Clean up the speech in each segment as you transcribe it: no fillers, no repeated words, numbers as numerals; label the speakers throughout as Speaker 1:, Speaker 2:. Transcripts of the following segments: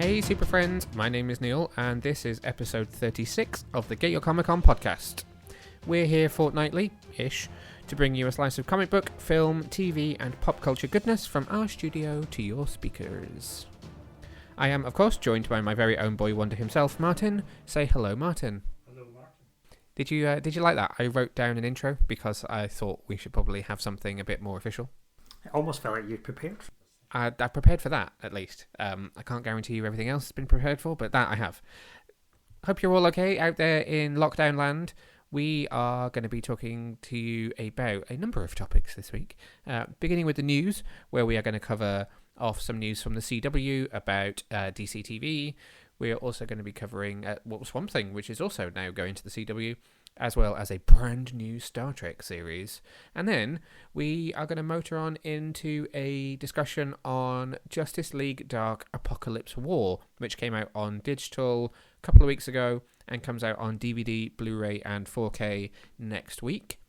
Speaker 1: Hey super friends, my name is Neil and this is episode 36 of the Get Your Comic On podcast. We're here fortnightly-ish to bring you a slice of comic book, film, TV and pop culture goodness from our studio to your speakers. I am of course joined by my very own boy wonder himself, Martin. Say hello, Martin.
Speaker 2: Hello, Martin.
Speaker 1: Did you like that? I wrote down an intro because I thought we should probably have something a bit more official.
Speaker 2: I almost felt like you'd prepared.
Speaker 1: I prepared for that, at least. I can't guarantee you everything else has been prepared for, but that I have. Hope you're all okay out there in lockdown land. We are going to be talking to you about a number of topics this week, beginning with the news, where we are going to cover off some news from the CW about DCTV. We are also going to be covering Swamp Thing, which is also now going to the CW, as well as a brand new Star Trek series. And then we are going to motor on into a discussion on Justice League Dark Apokolips War, which came out on digital a couple of weeks ago and comes out on DVD, Blu-ray and 4K next week.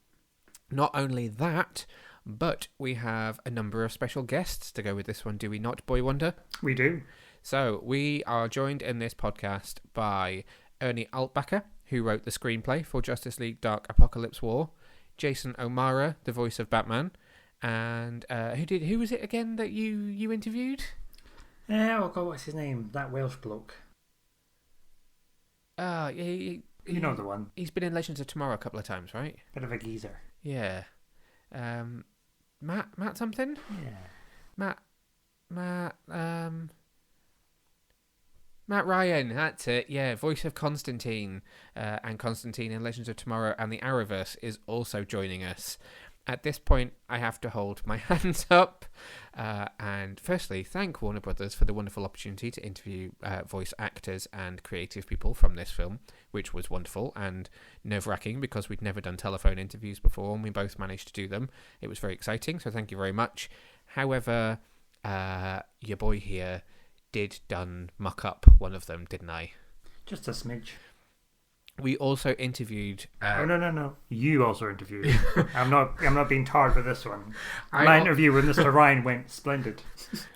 Speaker 1: Not only that, but we have a number of special guests to go with this one, do we not, Boy Wonder?
Speaker 2: We do.
Speaker 1: So we are joined in this podcast by Ernie Altbacker, who wrote the screenplay for Justice League Dark Apokolips War, Jason O'Mara, the voice of Batman, and who was it again that you interviewed?
Speaker 2: Oh God, what's his name? That Welsh bloke.
Speaker 1: You
Speaker 2: know the one.
Speaker 1: He's been in Legends of Tomorrow a couple of times, right?
Speaker 2: Bit of a geezer.
Speaker 1: Yeah. Matt something?
Speaker 2: Yeah.
Speaker 1: Matt Ryan, that's it, yeah, voice of Constantine, and Constantine in Legends of Tomorrow and the Arrowverse is also joining us. At this point, I have to hold my hands up, and firstly, thank Warner Brothers for the wonderful opportunity to interview voice actors and creative people from this film, which was wonderful and nerve-wracking because we'd never done telephone interviews before, and we both managed to do them. It was very exciting, so thank you very much. However, your boy here did muck up one of them, didn't I?
Speaker 2: Just a smidge.
Speaker 1: We also interviewed...
Speaker 2: No. You also interviewed. I'm not being tarred with this one. My interview with Mr. Ryan went splendid.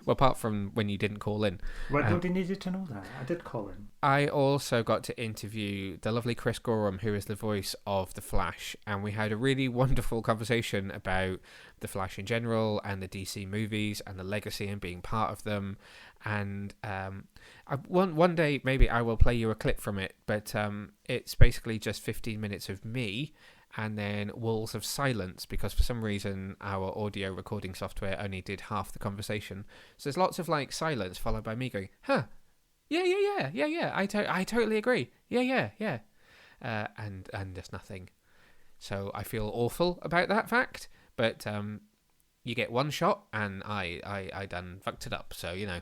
Speaker 1: Well, apart from when you didn't call in.
Speaker 2: Well, nobody needed to know that. I did call in.
Speaker 1: I also got to interview the lovely Chris Gorham, who is the voice of The Flash, and we had a really wonderful conversation about The Flash in general and the DC movies and the legacy and being part of them. And one day maybe I will play you a clip from it, but it's basically just 15 minutes of me and then walls of silence because for some reason our audio recording software only did half the conversation. So there's lots of like silence followed by me going, huh, yeah, I totally agree, yeah, and there's nothing. So I feel awful about that fact, but you get one shot and I done fucked it up, so you know.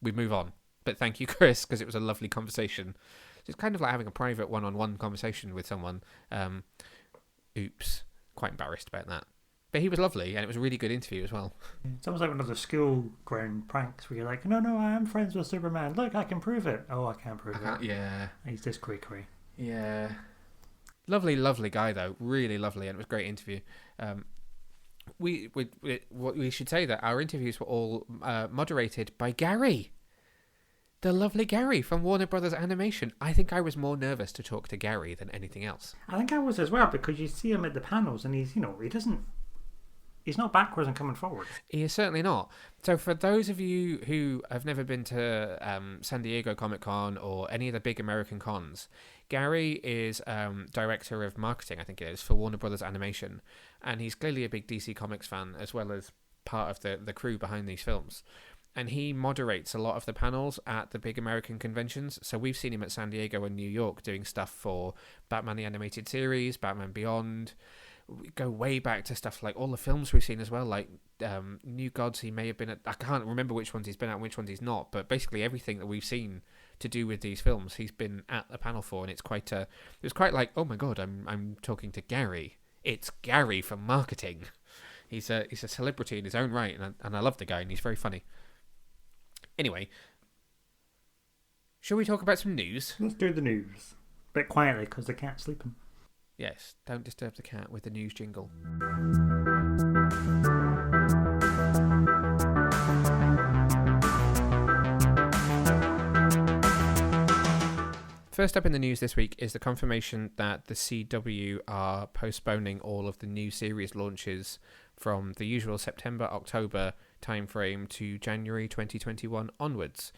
Speaker 1: We move on. But thank you, Chris, because it was a lovely conversation. It's kind of like having a private one-on-one conversation with someone. Oops. Quite embarrassed about that. But he was lovely, and it was a really good interview as well.
Speaker 2: It's almost like one of the school ground pranks where you're like, no, I am friends with Superman. Look, I can prove it. Oh, I can't prove it.
Speaker 1: Yeah.
Speaker 2: He's this quakery.
Speaker 1: Yeah. Lovely guy, though. Really lovely, and it was a great interview. We should say that our interviews were all moderated by Gary, the lovely Gary from Warner Brothers Animation. I think I was more nervous to talk to Gary than anything else.
Speaker 2: I think I was as well because you see him at the panels and he's not backwards and coming forwards.
Speaker 1: He is certainly not. So for those of you who have never been to San Diego Comic-Con or any of the big American cons, Gary is director of marketing, I think it is, for Warner Brothers Animation. And he's clearly a big DC Comics fan as well as part of the crew behind these films. And he moderates a lot of the panels at the big American conventions. So we've seen him at San Diego and New York doing stuff for Batman the Animated Series, Batman Beyond. We go way back to stuff like all the films we've seen as well, like New Gods. He may have been at, I can't remember which ones he's been at and which ones he's not, but basically everything that we've seen to do with these films he's been at the panel for, and it was quite like, oh my god, I'm talking to Gary. It's Gary from marketing. He's a celebrity in his own right, and I love the guy, and he's very funny. Anyway, shall we talk about some news?
Speaker 2: Let's do the news. A bit quietly because the cat's sleeping.
Speaker 1: Yes, don't disturb the cat with the news jingle. First up in the news this week is the confirmation that the CW are postponing all of the new series launches from the usual September-October timeframe to January 2021 onwards.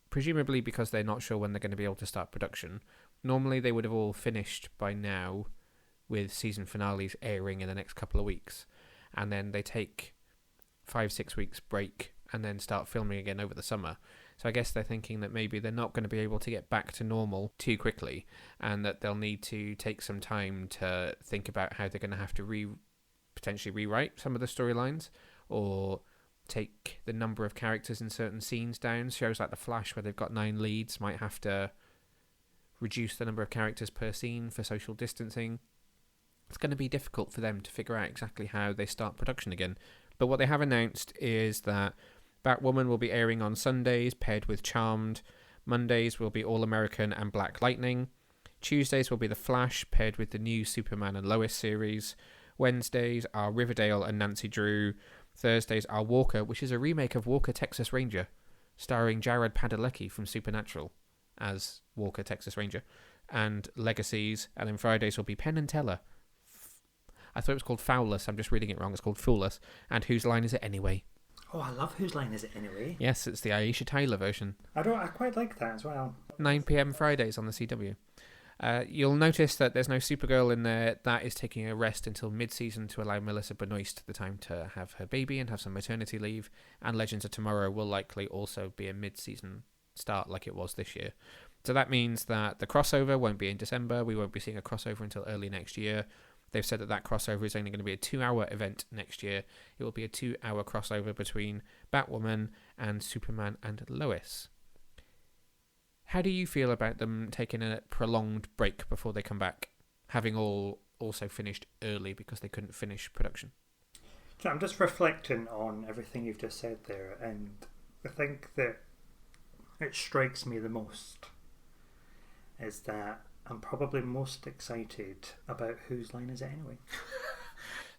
Speaker 1: Presumably because they're not sure when they're going to be able to start production. Normally they would have all finished by now, with season finales airing in the next couple of weeks. And then they take 5-6 weeks break and then start filming again over the summer. So I guess they're thinking that maybe they're not going to be able to get back to normal too quickly, and that they'll need to take some time to think about how they're going to have to potentially rewrite some of the storylines, or take the number of characters in certain scenes down. Shows like The Flash, where they've got 9 leads, might have to reduce the number of characters per scene for social distancing. It's going to be difficult for them to figure out exactly how they start production again. But what they have announced is that Batwoman will be airing on Sundays, paired with Charmed. Mondays will be All American and Black Lightning. Tuesdays will be The Flash, paired with the new Superman and Lois series. Wednesdays are Riverdale and Nancy Drew. Thursdays are Walker, which is a remake of Walker, Texas Ranger, starring Jared Padalecki from Supernatural as Walker, Texas Ranger. And Legacies. And then Fridays will be Penn and Teller. I thought it was called Fouless. I'm just reading it wrong. It's called Fooless. And Whose Line Is It Anyway?
Speaker 2: Oh, I love Whose Line Is It Anyway?
Speaker 1: Yes, it's the Aisha Tyler version.
Speaker 2: I quite like that as well.
Speaker 1: 9 p.m. Fridays on the CW. You'll notice that there's no Supergirl in there. That is taking a rest until mid-season to allow Melissa Benoist the time to have her baby and have some maternity leave. And Legends of Tomorrow will likely also be a mid-season start like it was this year. So that means that the crossover won't be in December. We won't be seeing a crossover until early next year. They've said that crossover is only going to be a 2-hour event next year. It will be a 2-hour crossover between Batwoman and Superman and Lois. How do you feel about them taking a prolonged break before they come back, having all also finished early because they couldn't finish production?
Speaker 2: So I'm just reflecting on everything you've just said there, and I think that it strikes me the most is that I'm probably most excited about Whose Line Is It Anyway?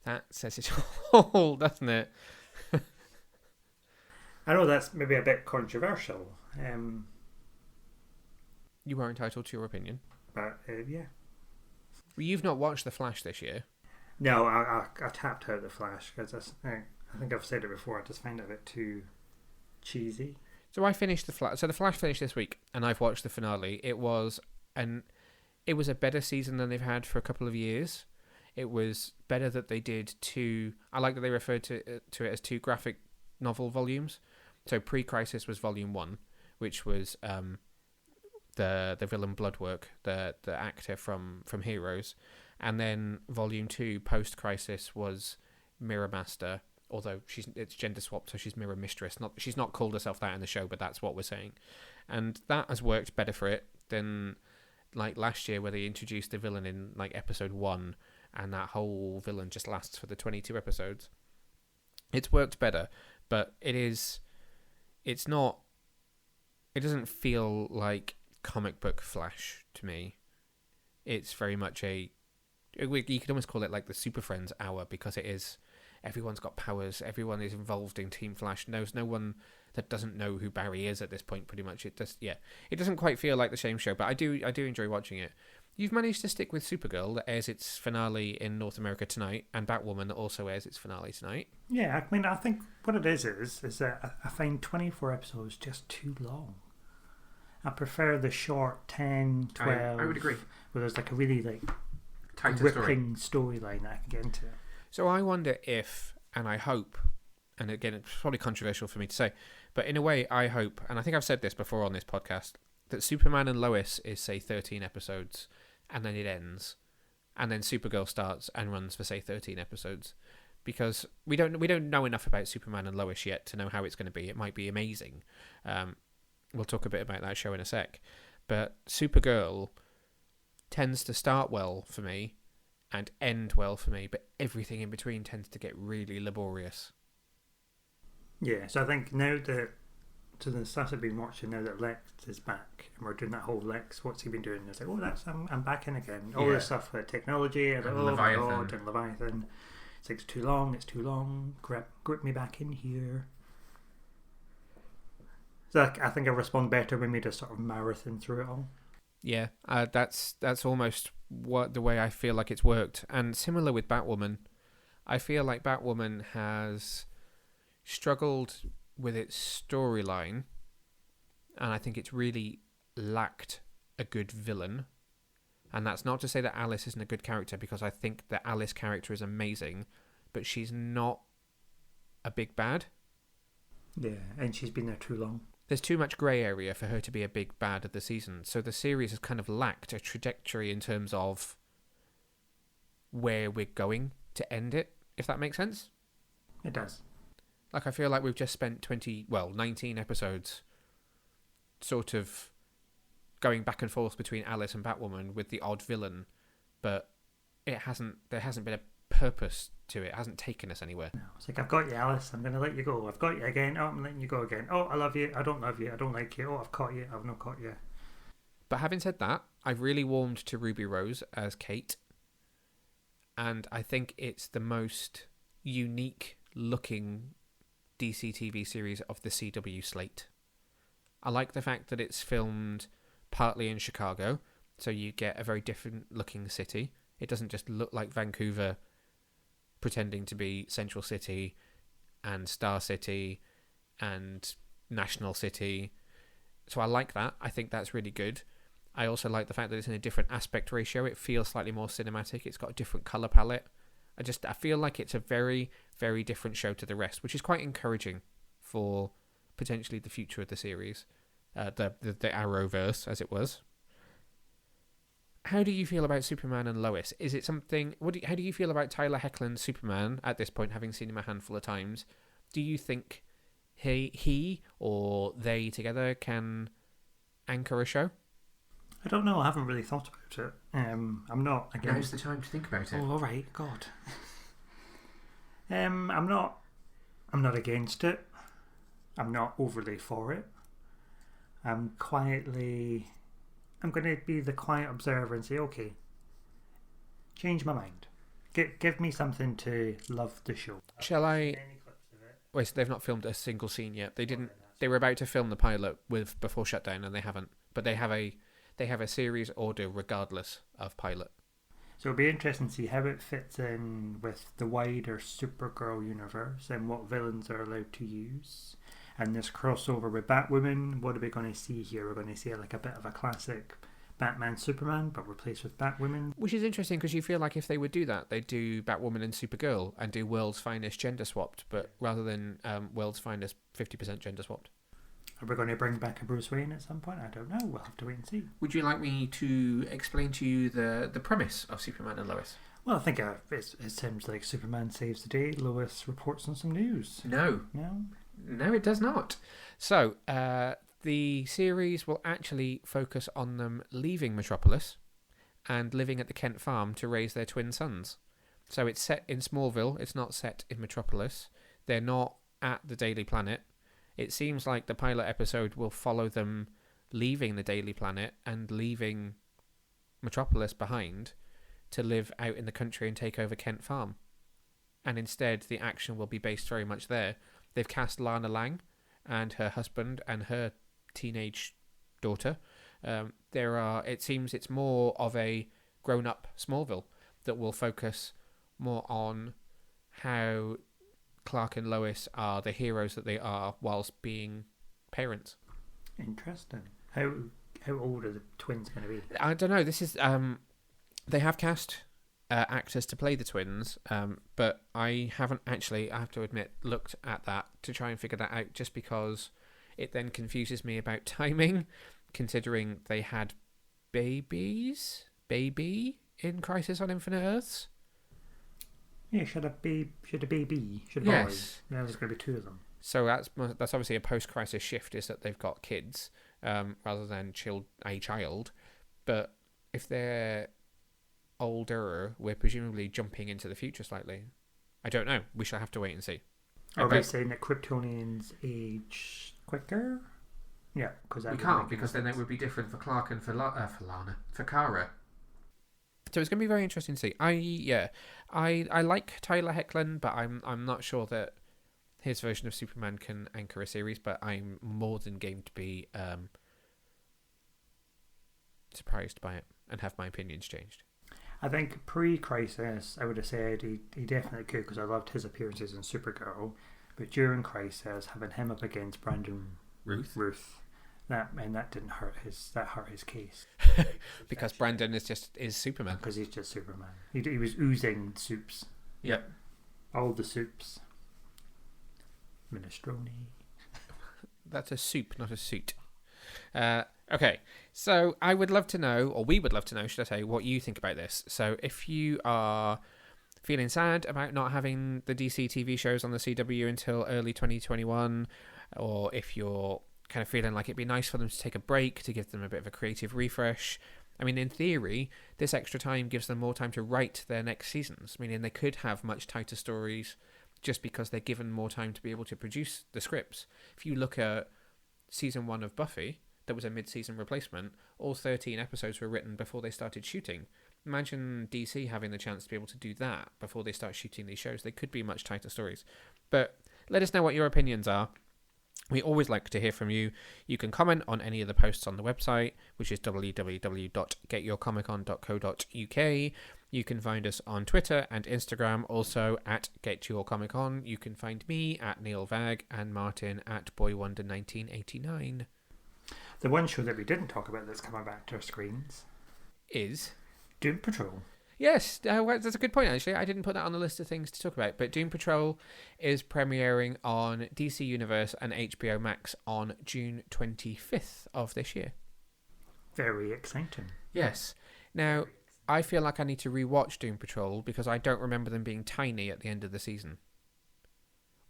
Speaker 1: That says it all, doesn't it?
Speaker 2: I know that's maybe a bit controversial.
Speaker 1: You are entitled to your opinion.
Speaker 2: But, yeah.
Speaker 1: Well, you've not watched The Flash this year.
Speaker 2: No, I tapped out The Flash because I think I've said it before. I just find it a bit too cheesy.
Speaker 1: So I finished The Flash. So The Flash finished this week, and I've watched the finale. It was a better season than they've had for a couple of years. It was better that they did I like that they referred to it as 2 graphic novel volumes. So Pre-Crisis was volume 1, which was the villain Bloodwork, the actor from Heroes. And then volume 2, Post-Crisis, was Mirror Master, although it's gender swapped, so she's Mirror Mistress. She's not called herself that in the show, but that's what we're saying. And that has worked better for it than like last year, where they introduced the villain in like episode 1, and that whole villain just lasts for the 22 episodes. It's worked better, but it doesn't feel like comic book Flash to me. It's very much you could almost call it like the Super Friends hour, because everyone's got powers, everyone is involved in Team Flash. There's no one that doesn't know who Barry is at this point, pretty much. It doesn't quite feel like the same show, but I do enjoy watching it. You've managed to stick with Supergirl, that airs its finale in North America tonight, and Batwoman, that also airs its finale tonight.
Speaker 2: Yeah, I mean, I think what it is that I find 24 episodes just too long. I prefer the short 10, 12.
Speaker 1: I would agree.
Speaker 2: Where there's like a really
Speaker 1: tighter
Speaker 2: ripping storyline that I can get into.
Speaker 1: So I wonder if, and I hope, and again, it's probably controversial for me to say, but in a way, I hope, and I think I've said this before on this podcast, that Superman and Lois is, say, 13 episodes, and then it ends, and then Supergirl starts and runs for, say, 13 episodes, because we don't know enough about Superman and Lois yet to know how it's going to be. It might be amazing. We'll talk a bit about that show in a sec, but Supergirl tends to start well for me and end well for me, but everything in between tends to get really laborious.
Speaker 2: Yeah, so I think now that, to the stuff I've been watching now that Lex is back, and we're doing that whole Lex, what's he been doing? It's like, I'm back in again. All this stuff with technology, and oh my god, and Leviathan. It's like, it's too long, grip me back in here. So I think I respond better when we just sort of marathon through it all.
Speaker 1: Yeah, that's almost the way I feel like it's worked. And similar with Batwoman, I feel like Batwoman has struggled with its storyline, and I think it's really lacked a good villain. And that's not to say that Alice isn't a good character, because I think the Alice character is amazing, but she's not a big bad.
Speaker 2: Yeah, and she's been there too long.
Speaker 1: There's too much grey area for her to be a big bad of the season. So the series has kind of lacked a trajectory in terms of where we're going to end it, if that makes sense.
Speaker 2: It does.
Speaker 1: Like, I feel like we've just spent 19 episodes sort of going back and forth between Alice and Batwoman with the odd villain, but there hasn't been a purpose to it. It hasn't taken us anywhere.
Speaker 2: No, it's like, I've got you, Alice, I'm going to let you go. I've got you again. Oh, I'm letting you go again. Oh, I love you. I don't love you. I don't like you. Oh, I've caught you. I've not caught you.
Speaker 1: But having said that, I've really warmed to Ruby Rose as Kate, and I think it's the most unique looking DCTV series of the CW slate. I like the fact that it's filmed partly in Chicago, so you get a very different looking city. It doesn't just look like Vancouver pretending to be Central City and Star City and National City. So I like that. I think that's really good. I also like the fact that it's in a different aspect ratio. It feels slightly more cinematic. It's got a different colour palette. I feel like it's a very, very different show to the rest, which is quite encouraging for potentially the future of the series. The Arrowverse, as it was. How do you feel about Superman and Lois? Is it something... How do you feel about Tyler Hoechlin's Superman at this point, having seen him a handful of times? Do you think he or they together can anchor a show?
Speaker 2: I don't know. I haven't really thought about it. I'm not against...
Speaker 1: Now's the time to think about it.
Speaker 2: Oh, all right. God. I'm not against it. I'm not overly for it. I'm going to be the quiet observer and say, okay, change my mind. Give me something to love the show.
Speaker 1: Shall I... Wait, so they've not filmed a single scene yet. They didn't. They were about to film the pilot before shutdown, and they haven't. But they have a series order regardless of pilot.
Speaker 2: So it'll be interesting to see how it fits in with the wider Supergirl universe and what villains are allowed to use. And this crossover with Batwoman, what are we going to see here? We're going to see like a bit of a classic Batman Superman, but replaced with Batwoman.
Speaker 1: Which is interesting, because you feel like if they would do that, they'd do Batwoman and Supergirl and do World's Finest gender swapped, but rather than World's Finest 50% gender swapped.
Speaker 2: Are we going to bring back a Bruce Wayne at some point? I don't know. We'll have to wait and see.
Speaker 1: Would you like me to explain to you the premise of Superman and Lois?
Speaker 2: Well, I think it seems like Superman saves the day. Lois reports on some news.
Speaker 1: No, it does not. So, the series will actually focus on them leaving Metropolis and living at the Kent farm to raise their twin sons. So it's set in Smallville. It's not set in Metropolis. They're not at the Daily Planet. It seems like the pilot episode will follow them leaving the Daily Planet and leaving Metropolis behind to live out in the country and take over Kent Farm. And instead, the action will be based very much there. They've cast Lana Lang and her husband and her teenage daughter. It seems it's more of a grown-up Smallville that will focus more on how Clark and Lois are the heroes that they are whilst being parents.
Speaker 2: Interesting. How old are the twins going to be?
Speaker 1: I don't know. This is they have cast actors to play the twins, but I haven't actually, I have to admit, looked at that to try and figure that out, just because it then confuses me about timing, considering they had baby in Crisis on Infinite Earths.
Speaker 2: Yeah, should a baby,
Speaker 1: Yes.
Speaker 2: Now there's going to be two of them.
Speaker 1: So that's obviously a post-crisis shift, is that they've got kids rather than a child. But if they're older, we're presumably jumping into the future slightly. I don't know. We shall have to wait and see.
Speaker 2: Are we saying that Kryptonians age quicker? Yeah, because
Speaker 1: we can't, because then it would be different for Clark and for Kara. So it's going to be very interesting to see. I like Tyler Hoechlin, but I'm not sure that his version of Superman can anchor a series. But I'm more than game to be surprised by it and have my opinions changed.
Speaker 2: I think pre-Crisis, I would have said he definitely could, because I loved his appearances in Supergirl. But during Crisis, having him up against Brandon Ruth, that didn't hurt his case.
Speaker 1: Because Brandon is Superman.
Speaker 2: Because he's just Superman. He was oozing soups.
Speaker 1: Yep.
Speaker 2: All the soups. Minestrone.
Speaker 1: That's a soup, not a suit. Okay, so I would love to know, or we would love to know, should I say, what you think about this. So if you are feeling sad about not having the DC TV shows on the CW until early 2021, or if you're kind of feeling like it'd be nice for them to take a break to give them a bit of a creative refresh. I mean, in theory, this extra time gives them more time to write their next seasons, meaning they could have much tighter stories just because they're given more time to be able to produce the scripts. If you look at season 1 of Buffy, that was a mid-season replacement, all 13 episodes were written before they started shooting. Imagine DC having the chance to be able to do that before they start shooting these shows. They could be much tighter stories. But let us know what your opinions are. We always like to hear from you. You can comment on any of the posts on the website, which is www.getyourcomiccon.co.uk. You can find us on Twitter and Instagram, also at getyourcomiccon. You can find me at Neil Vag and Martin at BoyWonder1989.
Speaker 2: The one show that we didn't talk about that's coming back to our screens
Speaker 1: is
Speaker 2: Doom Patrol.
Speaker 1: Yes, that's a good point, actually. I didn't put that on the list of things to talk about, but Doom Patrol is premiering on DC Universe and HBO Max on June 25th of this year.
Speaker 2: Very exciting.
Speaker 1: Yes. Now, I feel like I need to rewatch Doom Patrol because I don't remember them being tiny at the end of the season.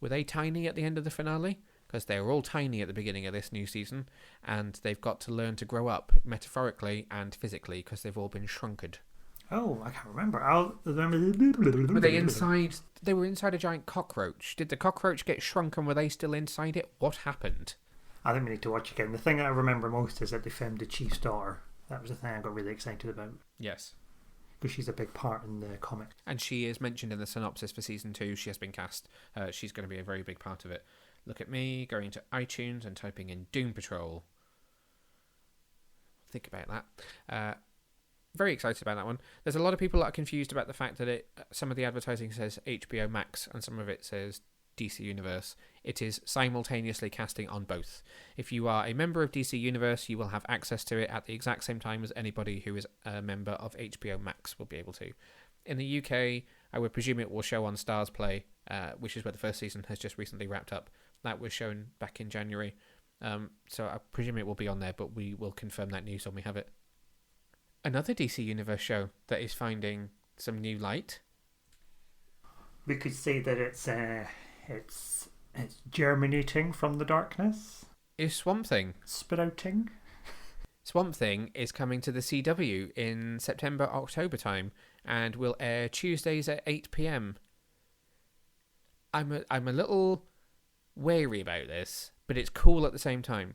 Speaker 1: Were they tiny at the end of the finale? Because they were all tiny at the beginning of this new season, and they've got to learn to grow up metaphorically and physically because they've all been shrunken.
Speaker 2: Oh, I can't remember. I'll remember.
Speaker 1: Were they inside? They were inside a giant cockroach. Did the cockroach get shrunk and were they still inside it? What happened?
Speaker 2: I think we need to watch again. The thing I remember most is that they filmed the Chief's daughter. That was the thing I got really excited about.
Speaker 1: Yes.
Speaker 2: Because she's a big part in the comic.
Speaker 1: And she is mentioned in the synopsis for season 2. She has been cast. She's going to be a very big part of it. Look at me going to iTunes and typing in Doom Patrol. Think about that. Very excited about that one. There's a lot of people that are confused about the fact that some of the advertising says HBO Max and some of it says DC Universe. It is simultaneously casting on both. If you are a member of DC Universe, you will have access to it at the exact same time as anybody who is a member of HBO Max will be able to. In the UK, I would presume it will show on Stars Play, which is where the first season has just recently wrapped up. That was shown back in January. So I presume it will be on there, but we will confirm that news when we have it. Another DC Universe show that is finding some new light.
Speaker 2: We could say that it's germinating from the darkness.
Speaker 1: Is Swamp Thing.
Speaker 2: Sprouting.
Speaker 1: Swamp Thing is coming to the CW in September, October time, and will air Tuesdays at 8 p.m. I'm a little wary about this, but it's cool at the same time.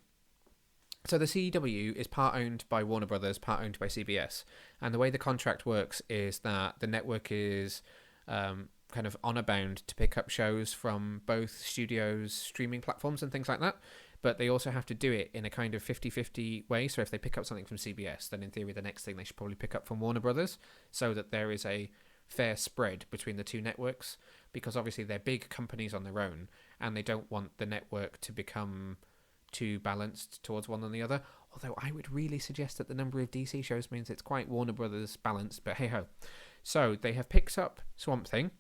Speaker 1: So the CW is part owned by Warner Brothers, part owned by CBS, and the way the contract works is that the network is kind of honor bound to pick up shows from both studios, streaming platforms and things like that, but they also have to do it in a kind of 50-50 way. So if they pick up something from CBS, then in theory the next thing they should probably pick up from Warner Brothers, so that there is a fair spread between the two networks, because obviously they're big companies on their own and they don't want the network to become too balanced towards one than the other. Although I would really suggest that the number of DC shows means it's quite Warner Brothers balanced, but hey ho. So they have picked up Swamp Thing,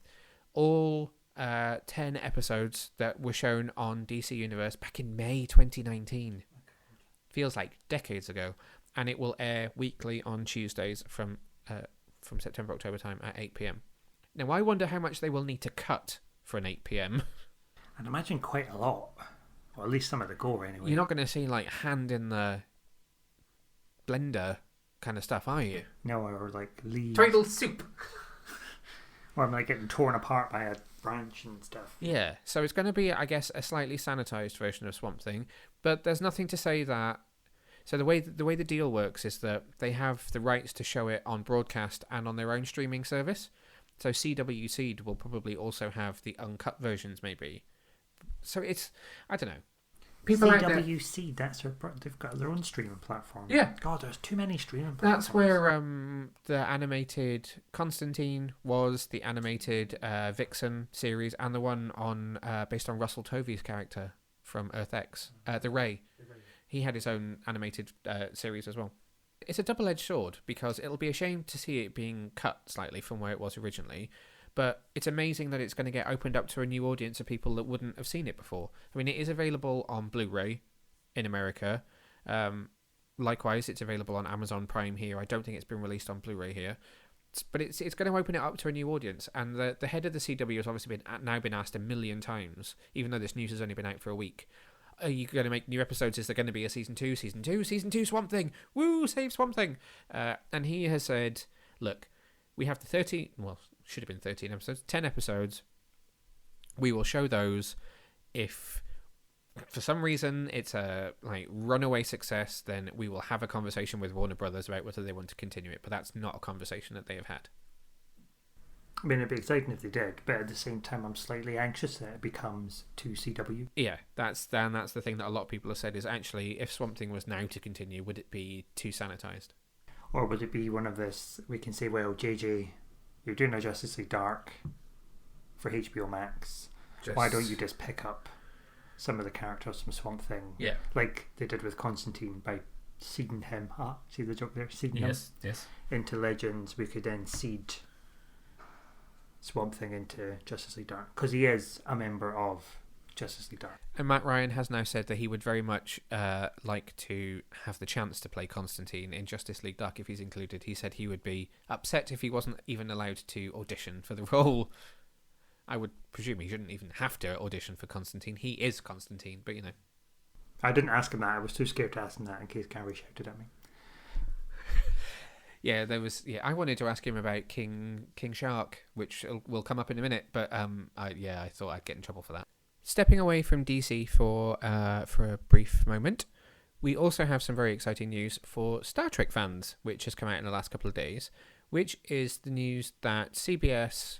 Speaker 1: all 10 episodes that were shown on DC Universe back in May 2019. Feels like decades ago. And it will air weekly on Tuesdays from September, October time at 8 p.m. Now I wonder how much they will need to cut for an 8 p.m.
Speaker 2: I'd imagine quite a lot. Or at least some of the gore anyway.
Speaker 1: You're not going to see like hand in the blender kind of stuff, are you?
Speaker 2: No, or like leaves.
Speaker 1: Turtle soup.
Speaker 2: Or I'm like getting torn apart by a branch and stuff.
Speaker 1: Yeah, so it's going to be, I guess, a slightly sanitized version of Swamp Thing, but there's nothing to say that. So the way the deal works is that they have the rights to show it on broadcast and on their own streaming service. So CW Seed will probably also have the uncut versions, maybe. So it's, I don't know. people out there.
Speaker 2: CWC, they've got their own streaming platform.
Speaker 1: Yeah.
Speaker 2: God, there's too many streaming platforms.
Speaker 1: That's where the animated Constantine was, the animated Vixen series, and the one on based on Russell Tovey's character from Earth X, the Ray. He had his own animated series as well. It's a double-edged sword because it'll be a shame to see it being cut slightly from where it was originally, but it's amazing that it's going to get opened up to a new audience of people that wouldn't have seen it before. I mean, it is available on Blu-ray in America. Likewise, it's available on Amazon Prime here. I don't think it's been released on Blu-ray here. But it's going to open it up to a new audience. And the head of the CW has obviously now been asked 1 million times, even though this news has only been out for a week. Are you going to make new episodes? Is there going to be a season 2? Season 2 Swamp Thing. Woo, save Swamp Thing. And he has said, look, we have the 13, well, should have been 13 episodes, 10 episodes. We will show those. If for some reason it's a runaway success, then we will have a conversation with Warner Brothers about whether they want to continue it. But that's not a conversation that they have had.
Speaker 2: I mean, it'd be exciting if they did, but at the same time, I'm slightly anxious that it becomes 2CW.
Speaker 1: Yeah, that's the thing that a lot of people have said is actually, if Swamp Thing was now to continue, would it be too sanitized?
Speaker 2: Or would it be one of this, we can say, well, JJ, you're doing a Justice League Dark for HBO Max. Why don't you just pick up some of the characters from Swamp Thing?
Speaker 1: Yeah.
Speaker 2: Like they did with Constantine by seeding him. See the joke there? Seeding him into Legends. We could then seed Swamp Thing into Justice League Dark because he is a member of Justice League Dark.
Speaker 1: And Matt Ryan has now said that he would very much like to have the chance to play Constantine in Justice League Dark if he's included. He said he would be upset if he wasn't even allowed to audition for the role. I would presume he shouldn't even have to audition for Constantine. He is Constantine, but you know.
Speaker 2: I didn't ask him that. I was too scared to ask him that in case Carrie shouted at me.
Speaker 1: Yeah, I wanted to ask him about King Shark, which will come up in a minute, but I thought I'd get in trouble for that. Stepping away from DC for a brief moment, we also have some very exciting news for Star Trek fans, which has come out in the last couple of days, which is the news that CBS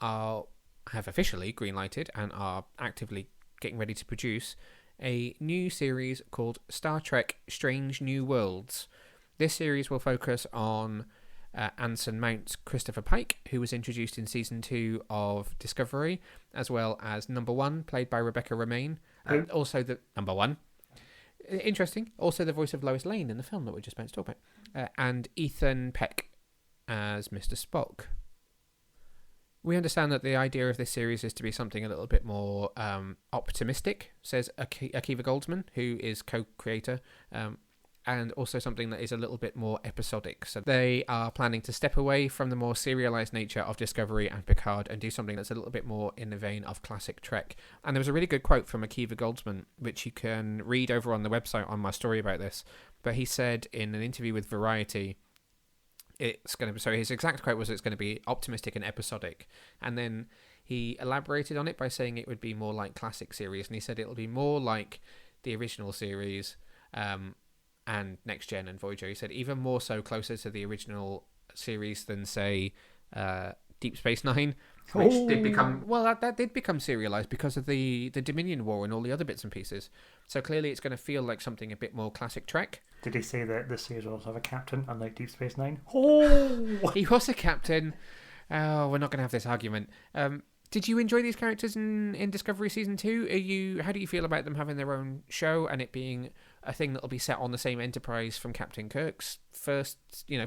Speaker 1: have officially greenlighted and are actively getting ready to produce a new series called Star Trek Strange New Worlds. This series will focus on Anson Mount's Christopher Pike, who was introduced in Season 2 of Discovery, as well as Number One, played by Rebecca Romaine. Also the Number One. Interesting. Also the voice of Lois Lane in the film that we're just about to talk about. And Ethan Peck as Mr. Spock. We understand that the idea of this series is to be something a little bit more optimistic, says Akiva Goldsman, who is co-creator, and also something that is a little bit more episodic. So they are planning to step away from the more serialized nature of Discovery and Picard and do something that's a little bit more in the vein of classic Trek. And there was a really good quote from Akiva Goldsman, which you can read over on the website on my story about this. But he said in an interview with Variety, his exact quote was it's going to be optimistic and episodic. And then he elaborated on it by saying it would be more like classic series. And he said it'll be more like the original series, and Next Gen and Voyager. He said even more so closer to the original series than, say, Deep Space Nine, which did become... Well, that did become serialized because of the Dominion War and all the other bits and pieces. So clearly it's going to feel like something a bit more classic Trek.
Speaker 2: Did he say that this series will also have a captain, unlike Deep Space Nine? Oh!
Speaker 1: He was a captain. Oh, we're not going to have this argument. Did you enjoy these characters in Discovery Season 2? How do you feel about them having their own show and it being a thing that'll be set on the same Enterprise from Captain Kirk's first,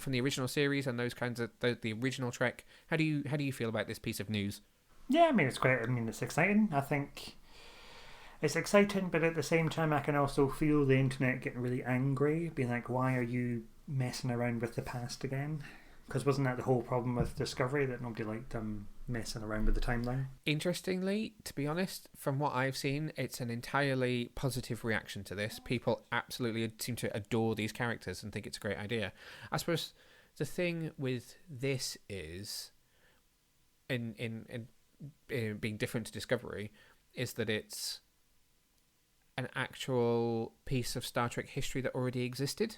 Speaker 1: from the original series and those kinds of the original Trek? How do you feel about this piece of news?
Speaker 2: Yeah, I mean it's exciting. I think it's exciting, but at the same time I can also feel the internet getting really angry, being like, why are you messing around with the past again? Because wasn't that the whole problem with Discovery, that nobody liked them messing around with the timeline?
Speaker 1: Interestingly, to be honest, from what I've seen, it's an entirely positive reaction to this. People absolutely seem to adore these characters and think it's a great idea. I suppose the thing with this is, in being different to Discovery, is that it's an actual piece of Star Trek history that already existed.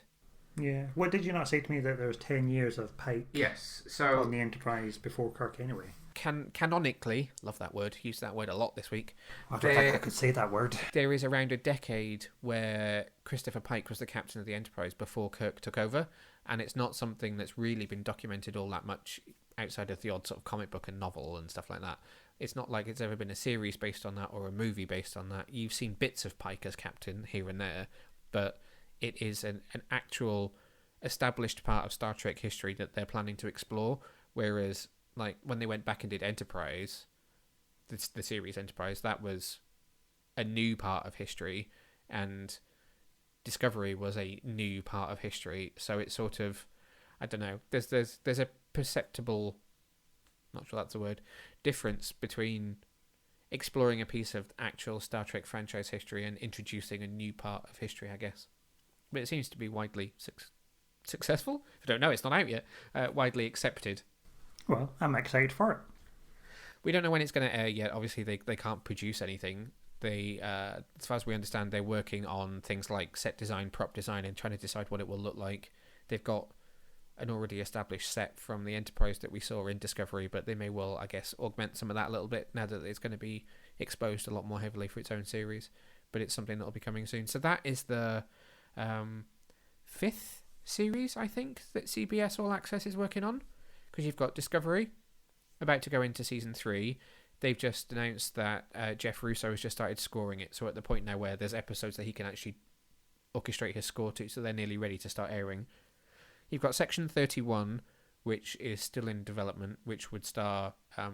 Speaker 2: Yeah. What did you not say to me that there was 10 years of Pike
Speaker 1: Yes. So
Speaker 2: on the Enterprise before Kirk anyway?
Speaker 1: Canonically, love that word, used that word a lot this week.
Speaker 2: I don't think I could say that word.
Speaker 1: There is around a decade where Christopher Pike was the captain of the Enterprise before Kirk took over, and it's not something that's really been documented all that much outside of the odd sort of comic book and novel and stuff like that. It's not like it's ever been a series based on that or a movie based on that. You've seen bits of Pike as captain here and there, but it is an actual established part of Star Trek history that they're planning to explore, whereas like when they went back and did Enterprise, the series Enterprise, that was a new part of history, and Discovery was a new part of history. So it's sort of, I don't know, there's a perceptible, not sure that's a word, difference between exploring a piece of actual Star Trek franchise history and introducing a new part of history, I guess. But it seems to be widely successful. If you don't know, it's not out yet. Widely accepted.
Speaker 2: Well, I'm excited for it.
Speaker 1: We don't know when it's going to air yet. Obviously, they can't produce anything. They, as far as we understand, they're working on things like set design, prop design, and trying to decide what it will look like. They've got an already established set from the Enterprise that we saw in Discovery, but they may well, I guess, augment some of that a little bit now that it's going to be exposed a lot more heavily for its own series. But it's something that will be coming soon. So that is the 5th series, I think, that CBS All Access is working on. Because you've got Discovery, about to go into season 3. They've just announced that Jeff Russo has just started scoring it. So at the point now where there's episodes that he can actually orchestrate his score to, so they're nearly ready to start airing. You've got Section 31, which is still in development, which would star, I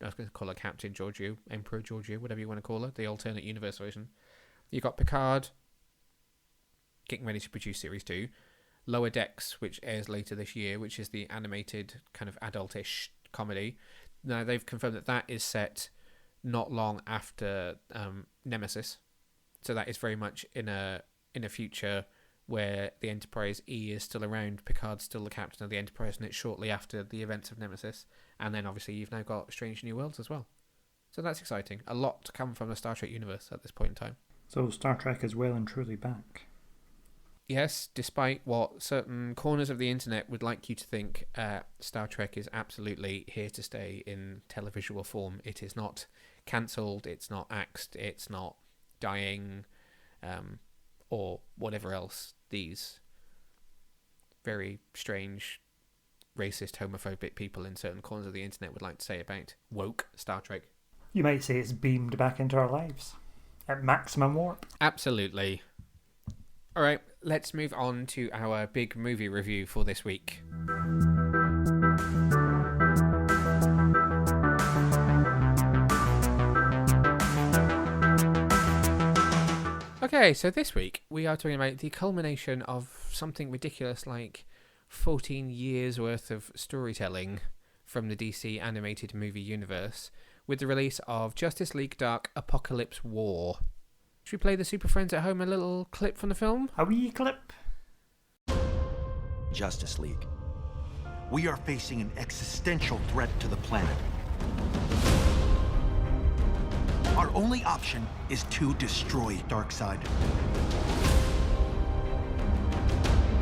Speaker 1: was going to call her Captain Georgiou, Emperor Georgiou, whatever you want to call her, the alternate universe version. You've got Picard, getting ready to produce Series 2. Lower Decks, which airs later this year, which is the animated kind of adultish comedy. Now, they've confirmed that that is set not long after Nemesis. So that is very much in a future where the Enterprise E is still around, Picard's still the captain of the Enterprise, and it's shortly after the events of Nemesis. And then, obviously, you've now got Strange New Worlds as well. So that's exciting. A lot to come from the Star Trek universe at this point in time.
Speaker 2: So Star Trek is well and truly back.
Speaker 1: Yes, despite what certain corners of the internet would like you to think, Star Trek is absolutely here to stay in televisual form. It is not cancelled, it's not axed, it's not dying, or whatever else these very strange, racist, homophobic people in certain corners of the internet would like to say about woke Star Trek.
Speaker 2: You might say it's beamed back into our lives at maximum warp.
Speaker 1: Absolutely. All right, let's move on to our big movie review for this week. Okay, so this week we are talking about the culmination of something ridiculous like 14 years worth of storytelling from the DC animated movie universe with the release of Justice League Dark Apokolips War. Should we play the Super Friends at home a little clip from the film?
Speaker 2: A wee clip.
Speaker 3: Justice League. We are facing an existential threat to the planet. Our only option is to destroy Darkseid.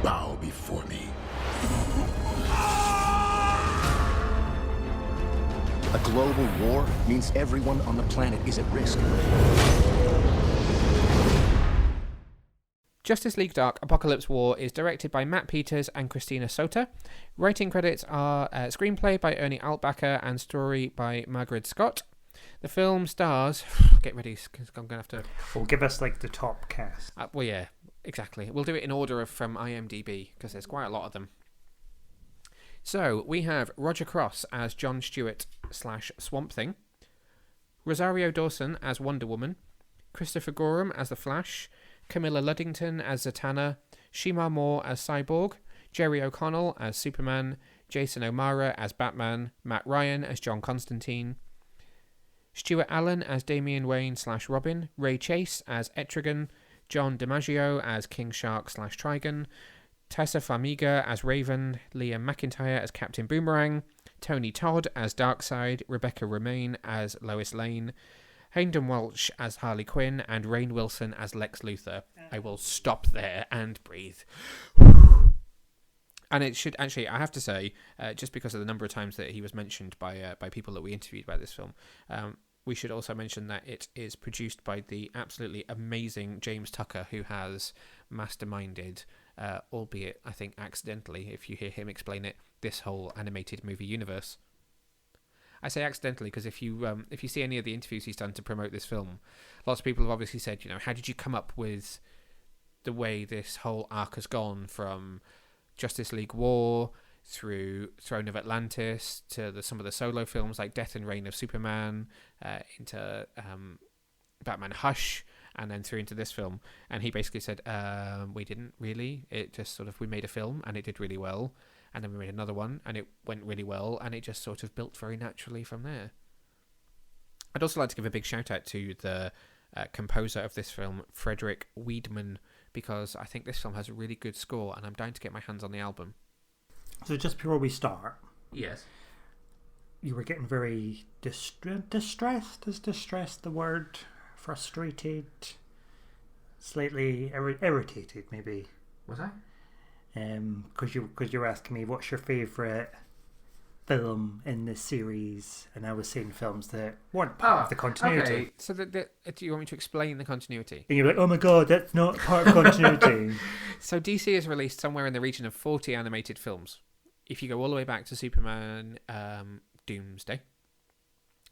Speaker 4: Bow before me.
Speaker 5: A global war means everyone on the planet is at risk.
Speaker 1: Justice League Dark Apokolips War is directed by Matt Peters and Christina Sota. Writing credits are screenplay by Ernie Altbacker and story by Margaret Scott. The film stars... Get ready, because I'm going to have to...
Speaker 2: Well, give us like the top cast.
Speaker 1: well, yeah, exactly. We'll do it in order from IMDb, because there's quite a lot of them. So, we have Roger Cross as John Stewart / Swamp Thing. Rosario Dawson as Wonder Woman. Christopher Gorham as The Flash. Camilla Luddington as Zatanna, Shemar Moore as Cyborg, Jerry O'Connell as Superman, Jason O'Mara as Batman, Matt Ryan as John Constantine, Stuart Allen as Damian Wayne / Robin, Ray Chase as Etrigan, John DiMaggio as King Shark / Trigon, Tessa Farmiga as Raven, Liam McIntyre as Captain Boomerang, Tony Todd as Darkseid, Rebecca Romaine as Lois Lane, Hayden Walsh as Harley Quinn and Rainn Wilson as Lex Luthor. I will stop there and breathe. And it should actually, I have to say, just because of the number of times that he was mentioned by people that we interviewed about this film, we should also mention that it is produced by the absolutely amazing James Tucker, who has masterminded, albeit I think accidentally, if you hear him explain it, this whole animated movie universe. I say accidentally because if you see any of the interviews he's done to promote this film, lots of people have obviously said, how did you come up with the way this whole arc has gone from Justice League War through Throne of Atlantis to some of the solo films like Death and Reign of Superman, into Batman Hush, and then through into this film. And he basically said, we didn't really. It just sort of, we made a film and it did really well. And then we made another one and it went really well. And it just sort of built very naturally from there. I'd also like to give a big shout out to the composer of this film, Frederick Wiedemann, because I think this film has a really good score and I'm dying to get my hands on the album.
Speaker 2: So just before we start,
Speaker 1: yes,
Speaker 2: you were getting very distressed. Is distressed the word? Frustrated, slightly irritated, maybe.
Speaker 1: Was I?
Speaker 2: Because you were asking me what's your favourite film in this series, and I was saying films that weren't part of the continuity.
Speaker 1: Okay. So do you want me to explain the continuity?
Speaker 2: And you're like, oh my god, that's not part of continuity.
Speaker 1: So DC has released somewhere in the region of 40 animated films. If you go all the way back to Superman Doomsday,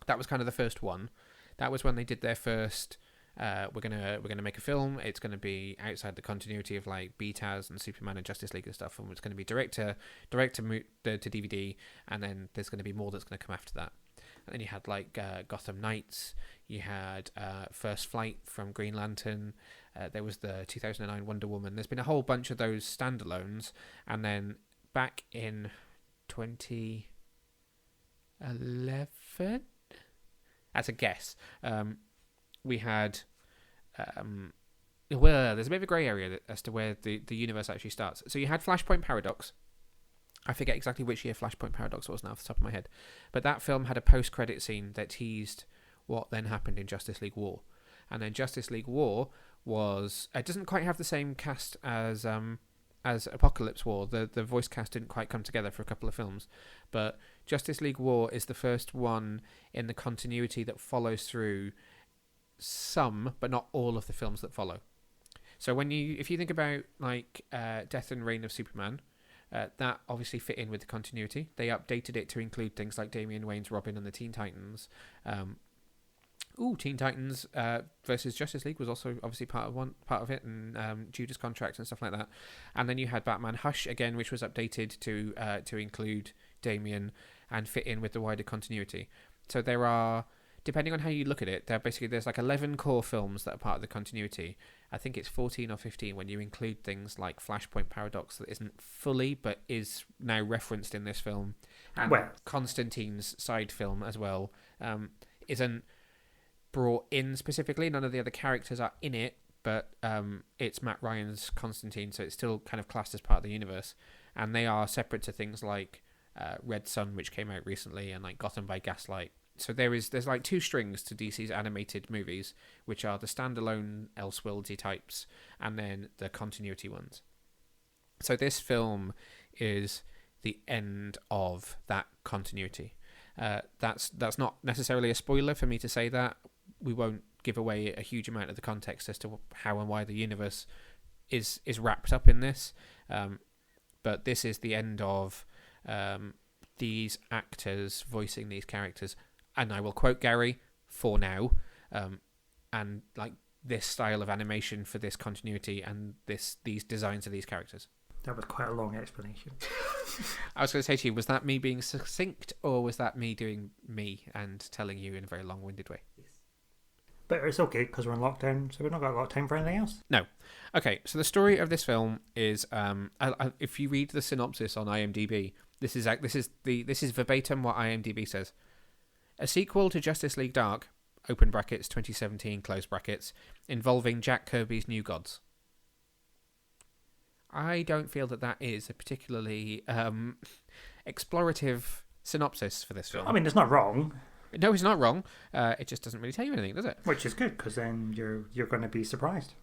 Speaker 1: that was kind of the first one. That was when they did their first. We're gonna make a film. It's gonna be outside the continuity of like BTAS and Superman and Justice League and stuff, and it's gonna be direct to DVD, and then there's gonna be more that's gonna come after that. And then you had like Gotham Knights. You had First Flight from Green Lantern. There was the 2009 Wonder Woman. There's been a whole bunch of those standalones, and then back in 2011, as a guess, we had there's a bit of a grey area as to where the universe actually starts. So you had Flashpoint Paradox. I forget exactly which year Flashpoint Paradox was now off the top of my head, but that film had a post-credit scene that teased what then happened in Justice League War. And then Justice League War was, it doesn't quite have the same cast as Apokolips War. The voice cast didn't quite come together for a couple of films, but Justice League War is the first one in the continuity that follows through some, but not all of the films that follow. So if you think about like Death and Reign of Superman, that obviously fit in with the continuity. They updated it to include things like Damian Wayne's Robin and the Teen Titans. Teen Titans versus Justice League was also obviously part of it, and Judas Contract and stuff like that. And then you had Batman Hush again, which was updated to include Damian and fit in with the wider continuity. So there are, depending on how you look at it, there's like 11 core films that are part of the continuity. I think it's 14 or 15 when you include things like Flashpoint Paradox that isn't fully but is now referenced in this film, and Constantine's side film as well isn't brought in specifically. None of the other characters are in it, but it's Matt Ryan's Constantine, so it's still kind of classed as part of the universe, and they are separate to things like Red Sun, which came out recently, and like Gotham by Gaslight. So there's like two strings to DC's animated movies, which are the standalone Elseworldsy types and then the continuity ones. So this film is the end of that continuity. That's not necessarily a spoiler for me to say that. We won't give away a huge amount of the context as to how and why the universe is wrapped up in this. But this is the end of these actors voicing these characters. And I will quote Gary, for now, and like this style of animation for this continuity and these designs of these characters.
Speaker 2: That was quite a long explanation.
Speaker 1: I was going to say to you, was that me being succinct, or was that me doing me and telling you in a very long-winded way?
Speaker 2: Yes. But it's okay because we're in lockdown, so we've not got a lot of time for anything else.
Speaker 1: No. Okay, so the story of this film is, if you read the synopsis on IMDb, this is verbatim what IMDb says. A sequel to Justice League Dark, open brackets 2017 close brackets, involving Jack Kirby's New Gods. I don't feel that is a particularly explorative synopsis for this film.
Speaker 2: I mean, it's not wrong.
Speaker 1: No, it's not wrong. It just doesn't really tell you anything, does it?
Speaker 2: Which is good, because then you're going to be surprised.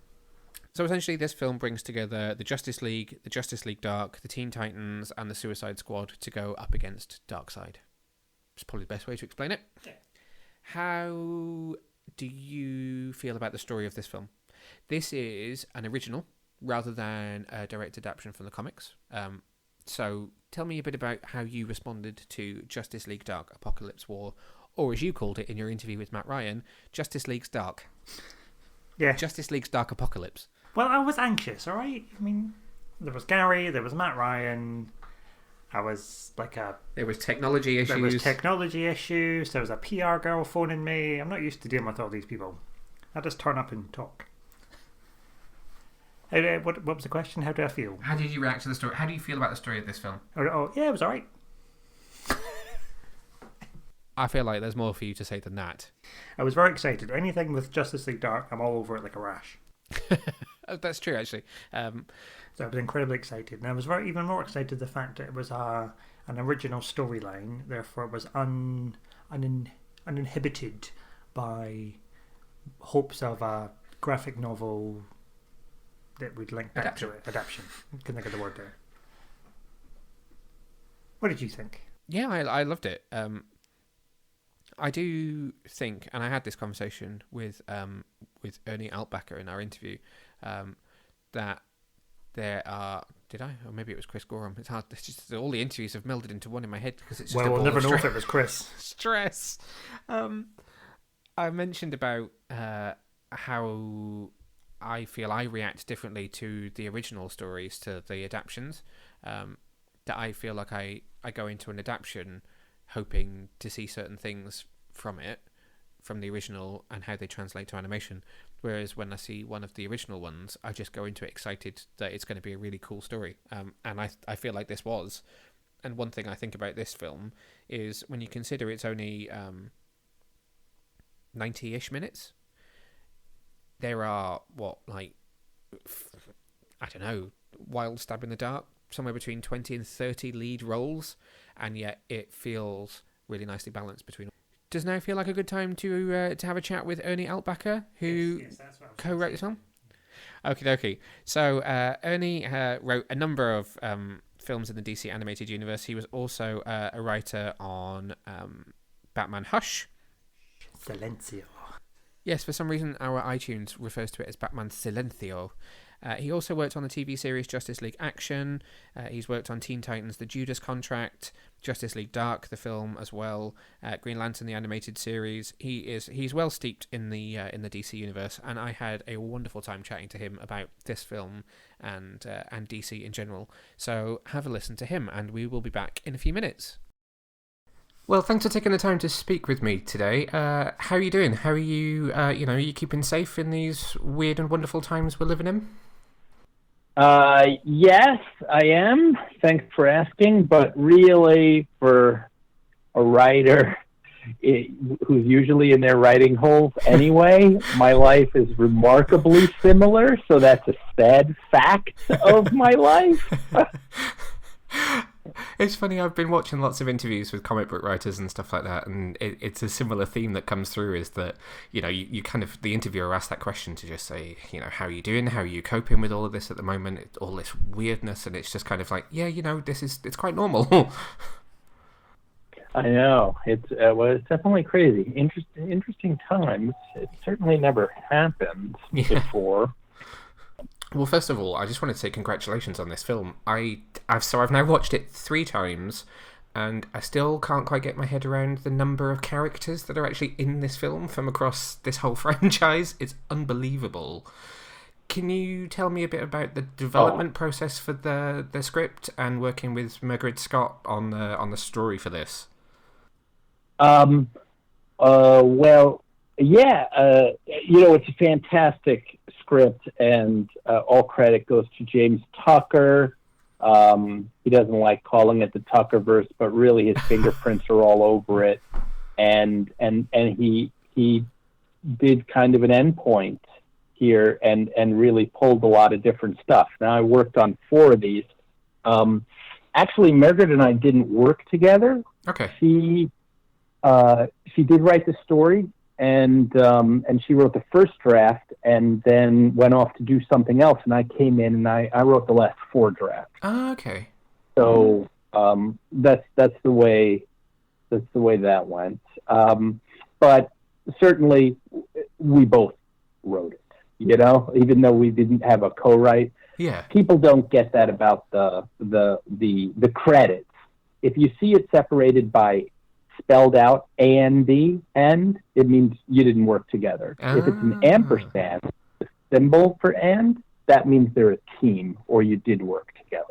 Speaker 1: So essentially, this film brings together the Justice League Dark, the Teen Titans, and the Suicide Squad to go up against Darkseid. It's probably the best way to explain it. Yeah. How do you feel about the story of this film? This is an original rather than a direct adaptation from the comics. So tell me a bit about how you responded to Justice League Dark, Apokolips War, or as you called it in your interview with Matt Ryan, Justice League's Dark.
Speaker 2: Yeah.
Speaker 1: Justice League's Dark Apocalypse.
Speaker 2: Well, I was anxious, all right? I mean, there was Gary, there was Matt Ryan. There was technology issues. There was technology issues. There was a PR girl phoning me. I'm not used to dealing with all these people. I just turn up and talk. What was the question? How do I feel?
Speaker 1: How did you react to the story? How do you feel about the story of this film?
Speaker 2: Oh yeah, it was all right.
Speaker 1: I feel like there's more for you to say than that.
Speaker 2: I was very excited. Anything with Justice League Dark, I'm all over it like a rash.
Speaker 1: That's true, actually.
Speaker 2: So I was incredibly excited. And I was even more excited the fact that it was an original storyline, therefore it was uninhibited by hopes of a graphic novel that would link back to it. Adaptation. I couldn't think of the word there. What did you think?
Speaker 1: Yeah, I loved it. I do think, and I had this conversation with Ernie Altbacker in our interview, that there are... Did I? Or maybe it was Chris Gorham. It's hard. It's just all the interviews have melded into one in my head because it's just
Speaker 2: we'll never know if it was Chris.
Speaker 1: Stress. I mentioned about how I feel I react differently to the original stories to the adaptions. That I feel like I go into an adaptation hoping to see certain things from the original and how they translate to animation, whereas when I see one of the original ones, I just go into it excited that it's going to be a really cool story, and I feel like this was. And one thing I think about this film is when you consider it's only 90-ish minutes, there are wild stab in the dark, somewhere between 20 and 30 lead roles, and yet it feels really nicely balanced between. Does now feel like a good time to have a chat with Ernie Altbacker, who co-wrote this film? Okie dokie. So Ernie wrote a number of films in the DC animated universe. He was also a writer on Batman Hush.
Speaker 2: Silencio.
Speaker 1: Yes, for some reason our iTunes refers to it as Batman Silencio. He also worked on the TV series Justice League Action. He's worked on Teen Titans: The Judas Contract, Justice League Dark, the film as well, Green Lantern, the animated series. He's well steeped in the DC universe, and I had a wonderful time chatting to him about this film and DC in general. So have a listen to him, and we will be back in a few minutes. Well, thanks for taking the time to speak with me today. How are you doing? How are you? Are you keeping safe in these weird and wonderful times we're living in?
Speaker 6: Yes, I am. Thanks for asking. But really, for a writer who's usually in their writing holes anyway, my life is remarkably similar. So that's a sad fact of my life.
Speaker 1: It's funny, I've been watching lots of interviews with comic book writers and stuff like that, and it's a similar theme that comes through, is that, you kind of, the interviewer asks that question to just say, how are you doing? How are you coping with all of this at the moment? All this weirdness, and it's just kind of like, it's quite normal.
Speaker 6: I know. It's definitely crazy. Interesting times. It certainly never happened before.
Speaker 1: Well, first of all, I just wanted to say congratulations on this film. I've now watched it 3 times, and I still can't quite get my head around the number of characters that are actually in this film from across this whole franchise. It's unbelievable. Can you tell me a bit about the development process for the script and working with Margaret Scott on the story for this?
Speaker 6: Well, yeah, it's a fantastic script, and all credit goes to James Tucker. He doesn't like calling it the Tuckerverse, but really his fingerprints are all over it, and he did kind of an endpoint here, and really pulled a lot of different stuff. Now, I worked on 4 of these. Actually, Margaret and I didn't work together.
Speaker 1: Okay.
Speaker 6: she did write the story, and she wrote the first draft, and then went off to do something else. And I came in and I wrote the last 4 drafts.
Speaker 1: Oh, okay.
Speaker 6: So that's the way that went. But certainly, we both wrote it. You know, even though we didn't have a co-write.
Speaker 1: Yeah.
Speaker 6: People don't get that about the credits. If you see it separated by spelled out A-N-D, and, it means you didn't work together. If it's an ampersand, the symbol for and, that means they're a team, or you did work together.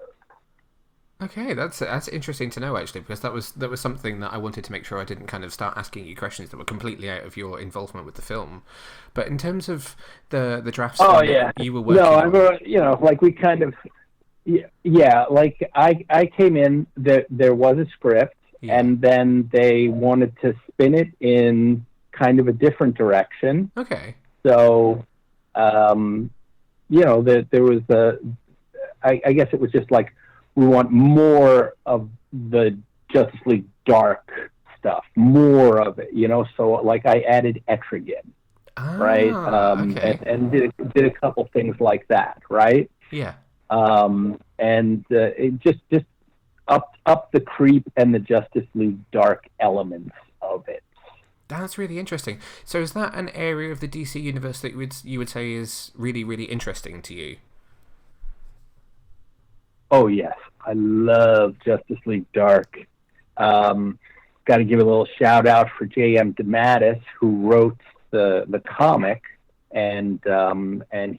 Speaker 1: Okay, that's interesting to know, actually, because that was something that I wanted to make sure I didn't kind of start asking you questions that were completely out of your involvement with the film. But in terms of the drafts you were working on...
Speaker 6: like we kind of... Yeah, like I came in, there was a script, and then they wanted to spin it in kind of a different direction.
Speaker 1: Okay.
Speaker 6: So, there was I guess it was just like, we want more of the Justice League Dark stuff, more of it, So, like, I added Etrigan, right?
Speaker 1: Okay.
Speaker 6: And did a couple things like that, right?
Speaker 1: Yeah.
Speaker 6: It just up the creep and the Justice League Dark elements of it.
Speaker 1: That's really interesting. So, is that an area of the DC universe that you would say is really, really interesting to you?
Speaker 6: Oh, yes. I love Justice League Dark. Got to give a little shout out for J.M. DeMatteis, who wrote the comic, and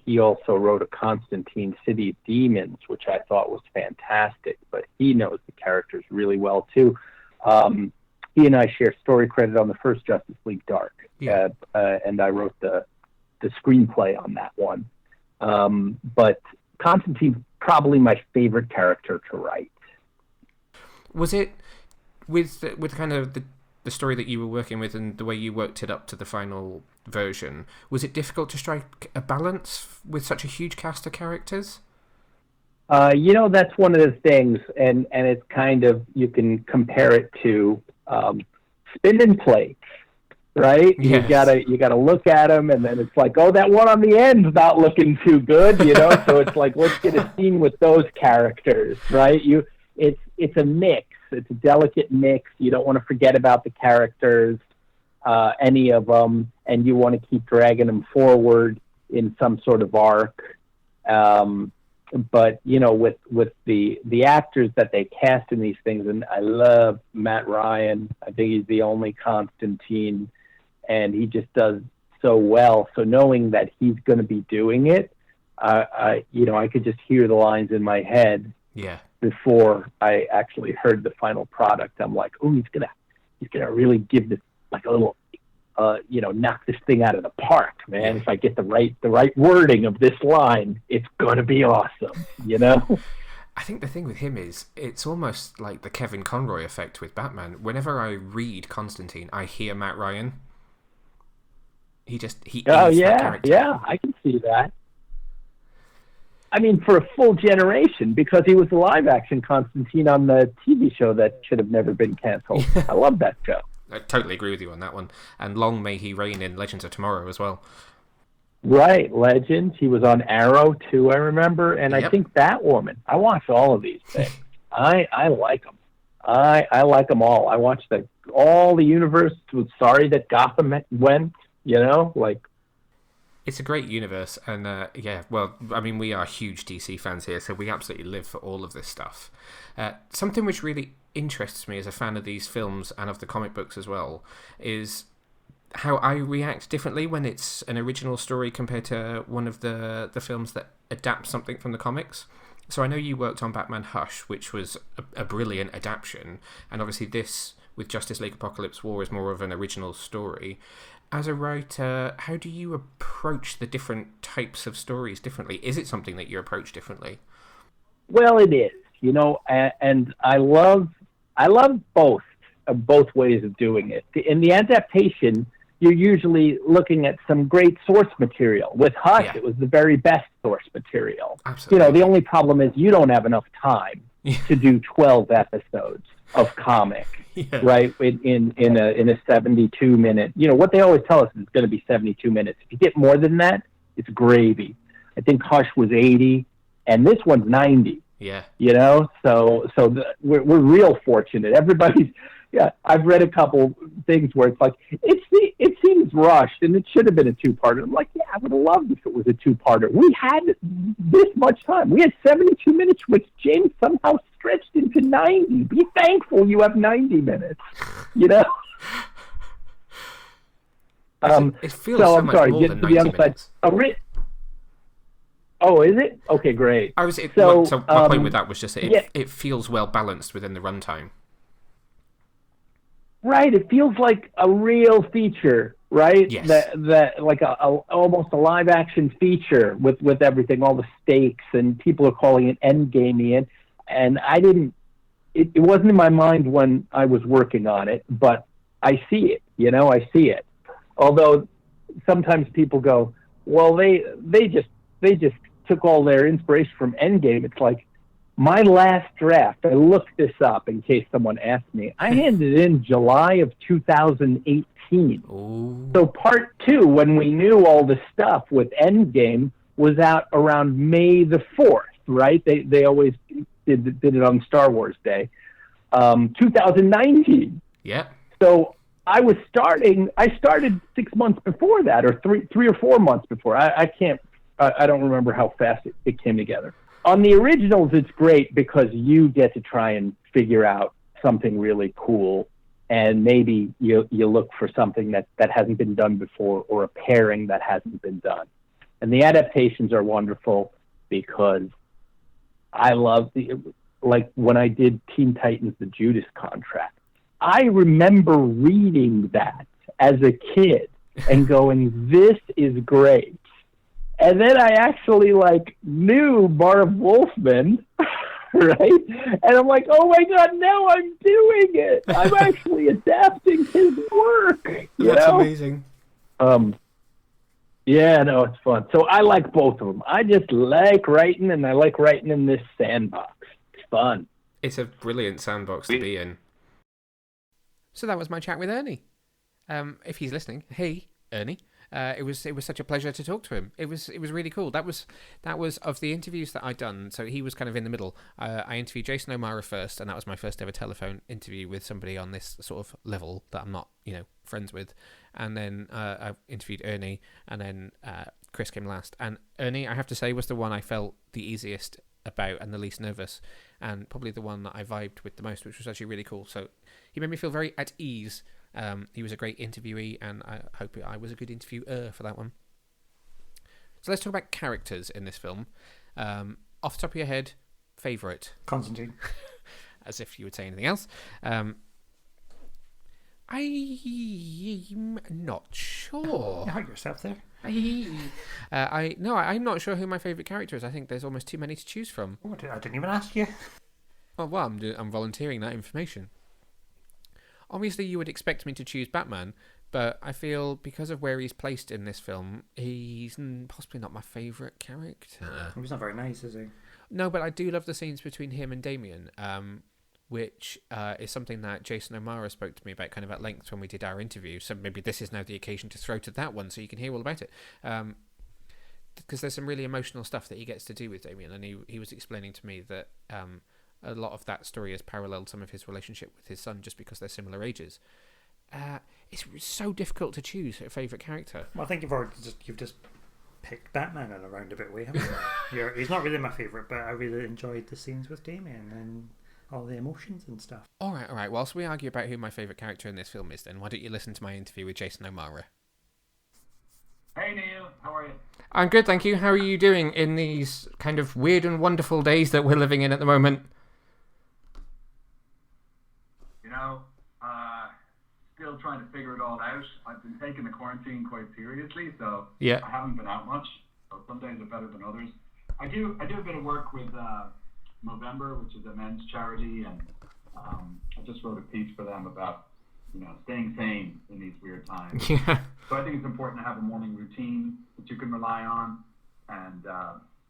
Speaker 6: he also wrote a Constantine City of Demons, which I thought was fantastic, but he knows the characters really well, too. He and I share story credit on the first Justice League Dark, and I wrote the screenplay on that one. But Constantine's probably my favorite character to write. Was
Speaker 1: it with kind of the story that you were working with and the way you worked it up to the final version, was it difficult to strike a balance with such a huge cast of characters?
Speaker 6: That's one of the things, and it's kind of, you can compare it to spinning plates. Right? Yes. You gotta look at them, and then it's like, oh, that one on the end's not looking too good, So it's like, let's get a scene with those characters, right? It's a mix. It's a delicate mix. You don't want to forget about the characters, any of them, and you want to keep dragging them forward in some sort of arc. But with the actors that they cast in these things, and I love Matt Ryan. I think he's the only Constantine, and he just does so well. So knowing that he's going to be doing it, I could just hear the lines in my head.
Speaker 1: Yeah.
Speaker 6: Before I actually heard the final product, I'm like, oh, he's gonna really give this like a little, knock this thing out of the park, man. If I get the right wording of this line, it's gonna be awesome,
Speaker 1: I think the thing with him is, it's almost like the Kevin Conroy effect with Batman. Whenever I read Constantine, I hear Matt Ryan. He is that character.
Speaker 6: Yeah, I can see that. I mean, for a full generation, because he was the live-action Constantine on the TV show that should have never been canceled. I love that show.
Speaker 1: I totally agree with you on that one. And long may he reign in Legends of Tomorrow as well.
Speaker 6: Right, Legends. He was on Arrow, too, I remember. And I think Batwoman. I watch all of these things. I like them. I like them all. I watched all the universe. Was sorry that Gotham went,
Speaker 1: It's a great universe, and we are huge DC fans here, so we absolutely live for all of this stuff. Something which really interests me as a fan of these films and of the comic books as well is how I react differently when it's an original story compared to one of the films that adapts something from the comics. So I know you worked on Batman Hush, which was a brilliant adaptation, and obviously this, with Justice League Apokolips War, is more of an original story. As a writer, how do you approach the different types of stories differently? Is it something that you approach differently?
Speaker 6: Well, it is, and I love both ways of doing it. In the adaptation, you're usually looking at some great source material. With Hush, It was the very best source material.
Speaker 1: Absolutely.
Speaker 6: The only problem is you don't have enough time to do 12 episodes. of comic,
Speaker 1: Yeah.
Speaker 6: right? In a 72-minute, what they always tell us is it's going to be 72 minutes. If you get more than that, it's gravy. I think Hush was 80, and this one's 90.
Speaker 1: Yeah.
Speaker 6: We're real fortunate. Everybody's. Yeah, I've read a couple things where it's like it seems rushed and it should have been a two-parter. I'm like, yeah, I would have loved if it was a two-parter. We had this much time. We had 72 minutes, which James somehow stretched into 90. Be thankful you have 90 minutes.
Speaker 1: It feels so much more than 90 minutes.
Speaker 6: Oh, is it? Okay, great.
Speaker 1: My point with that was just that it feels well balanced within the runtime.
Speaker 6: Right, it feels like a real feature, right?
Speaker 1: Yes.
Speaker 6: That like almost a live action feature with everything, all the stakes, and people are calling it endgamey, and I didn't. It wasn't in my mind when I was working on it, but I see it. I see it. Although sometimes people go, well, they just took all their inspiration from Endgame. It's like, my last draft, I looked this up in case someone asked me. I handed in July of 2018.
Speaker 1: Ooh.
Speaker 6: So part 2, when we knew all the stuff with Endgame, was out around May the 4th, right? They always did it on Star Wars Day. 2019.
Speaker 1: Yeah.
Speaker 6: So I started 6 months before that, or three or 4 months before. I don't remember how fast it came together. On the originals, it's great because you get to try and figure out something really cool, and maybe you look for something that hasn't been done before, or a pairing that hasn't been done. And the adaptations are wonderful because I love like when I did Teen Titans: The Judas Contract. I remember reading that as a kid and going, "This is great." And then I actually knew Marv Wolfman, right? And I'm like, oh my God, now I'm doing it. I'm actually adapting his work.
Speaker 1: That's amazing.
Speaker 6: Yeah, no, it's fun. So I like both of them. I just like writing, and I like writing in this sandbox. It's fun.
Speaker 1: It's a brilliant sandbox to be in. So that was my chat with Ernie. If he's listening, hey, Ernie. It was such a pleasure to talk to him. It was really cool. That was of the interviews that I'd done. So he was kind of in the middle. I interviewed Jason O'Mara first, and that was my first ever telephone interview with somebody on this sort of level that I'm not, friends with. And then I interviewed Ernie, and then Chris came last. And Ernie, I have to say, was the one I felt the easiest about and the least nervous, and probably the one that I vibed with the most, which was actually really cool. So he made me feel very at ease. He was a great interviewee, and I hope I was a good interviewer for that one. So let's talk about characters in this film. Off the top of your head, favourite?
Speaker 2: Constantine.
Speaker 1: As if you would say anything else. I'm not sure.
Speaker 2: You hurt yourself there.
Speaker 1: I'm not sure who my favourite character is. I think there's almost too many to choose from.
Speaker 2: Oh, I didn't even ask you.
Speaker 1: Oh, well, I'm volunteering that information. Obviously, you would expect me to choose Batman, but I feel because of where he's placed in this film, he's possibly not my favourite character.
Speaker 2: He's not very nice, is he?
Speaker 1: No, but I do love the scenes between him and Damien, which is something that Jason O'Mara spoke to me about kind of at length when we did our interview. So maybe this is now the occasion to throw to that one so you can hear all about it. Because there's some really emotional stuff that he gets to do with Damien, and he was explaining to me that a lot of that story has paralleled some of his relationship with his son just because they're similar ages. It's so difficult to choose a favourite character.
Speaker 2: Well, I think you've just picked Batman in a roundabout way, haven't you? He's not really my favourite, but I really enjoyed the scenes with Damien and all the emotions and stuff.
Speaker 1: All right. Whilst we argue about who my favourite character in this film is, then why don't you listen to my interview with Jason O'Mara?
Speaker 7: Hey Neil, how are you?
Speaker 1: I'm good, thank you. How are you doing in these kind of weird and wonderful days that we're living in at the moment?
Speaker 7: Still trying to figure it all out. I've been taking the quarantine quite seriously, so
Speaker 1: yeah.
Speaker 7: I haven't been out much. So some days are better than others. I do a bit of work with Movember, which is a men's charity, and I just wrote a piece for them about staying sane in these weird times.
Speaker 1: Yeah.
Speaker 7: So I think it's important to have a morning routine that you can rely on and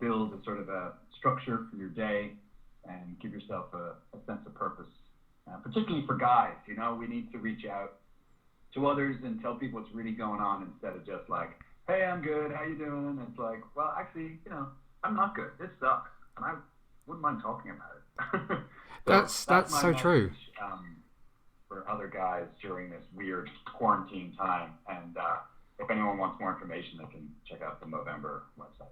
Speaker 7: build a sort of a structure for your day and give yourself a sense of purpose particularly for guys. You know, we need to reach out to others and tell people what's really going on instead of just like, hey, I'm good, how you doing? It's like, well, actually, you know, I'm not good. This sucks, and I wouldn't mind talking about it.
Speaker 1: That's
Speaker 7: my
Speaker 1: so true.
Speaker 7: message, for other guys during this weird quarantine time. And if anyone wants more information, they can check out the Movember website.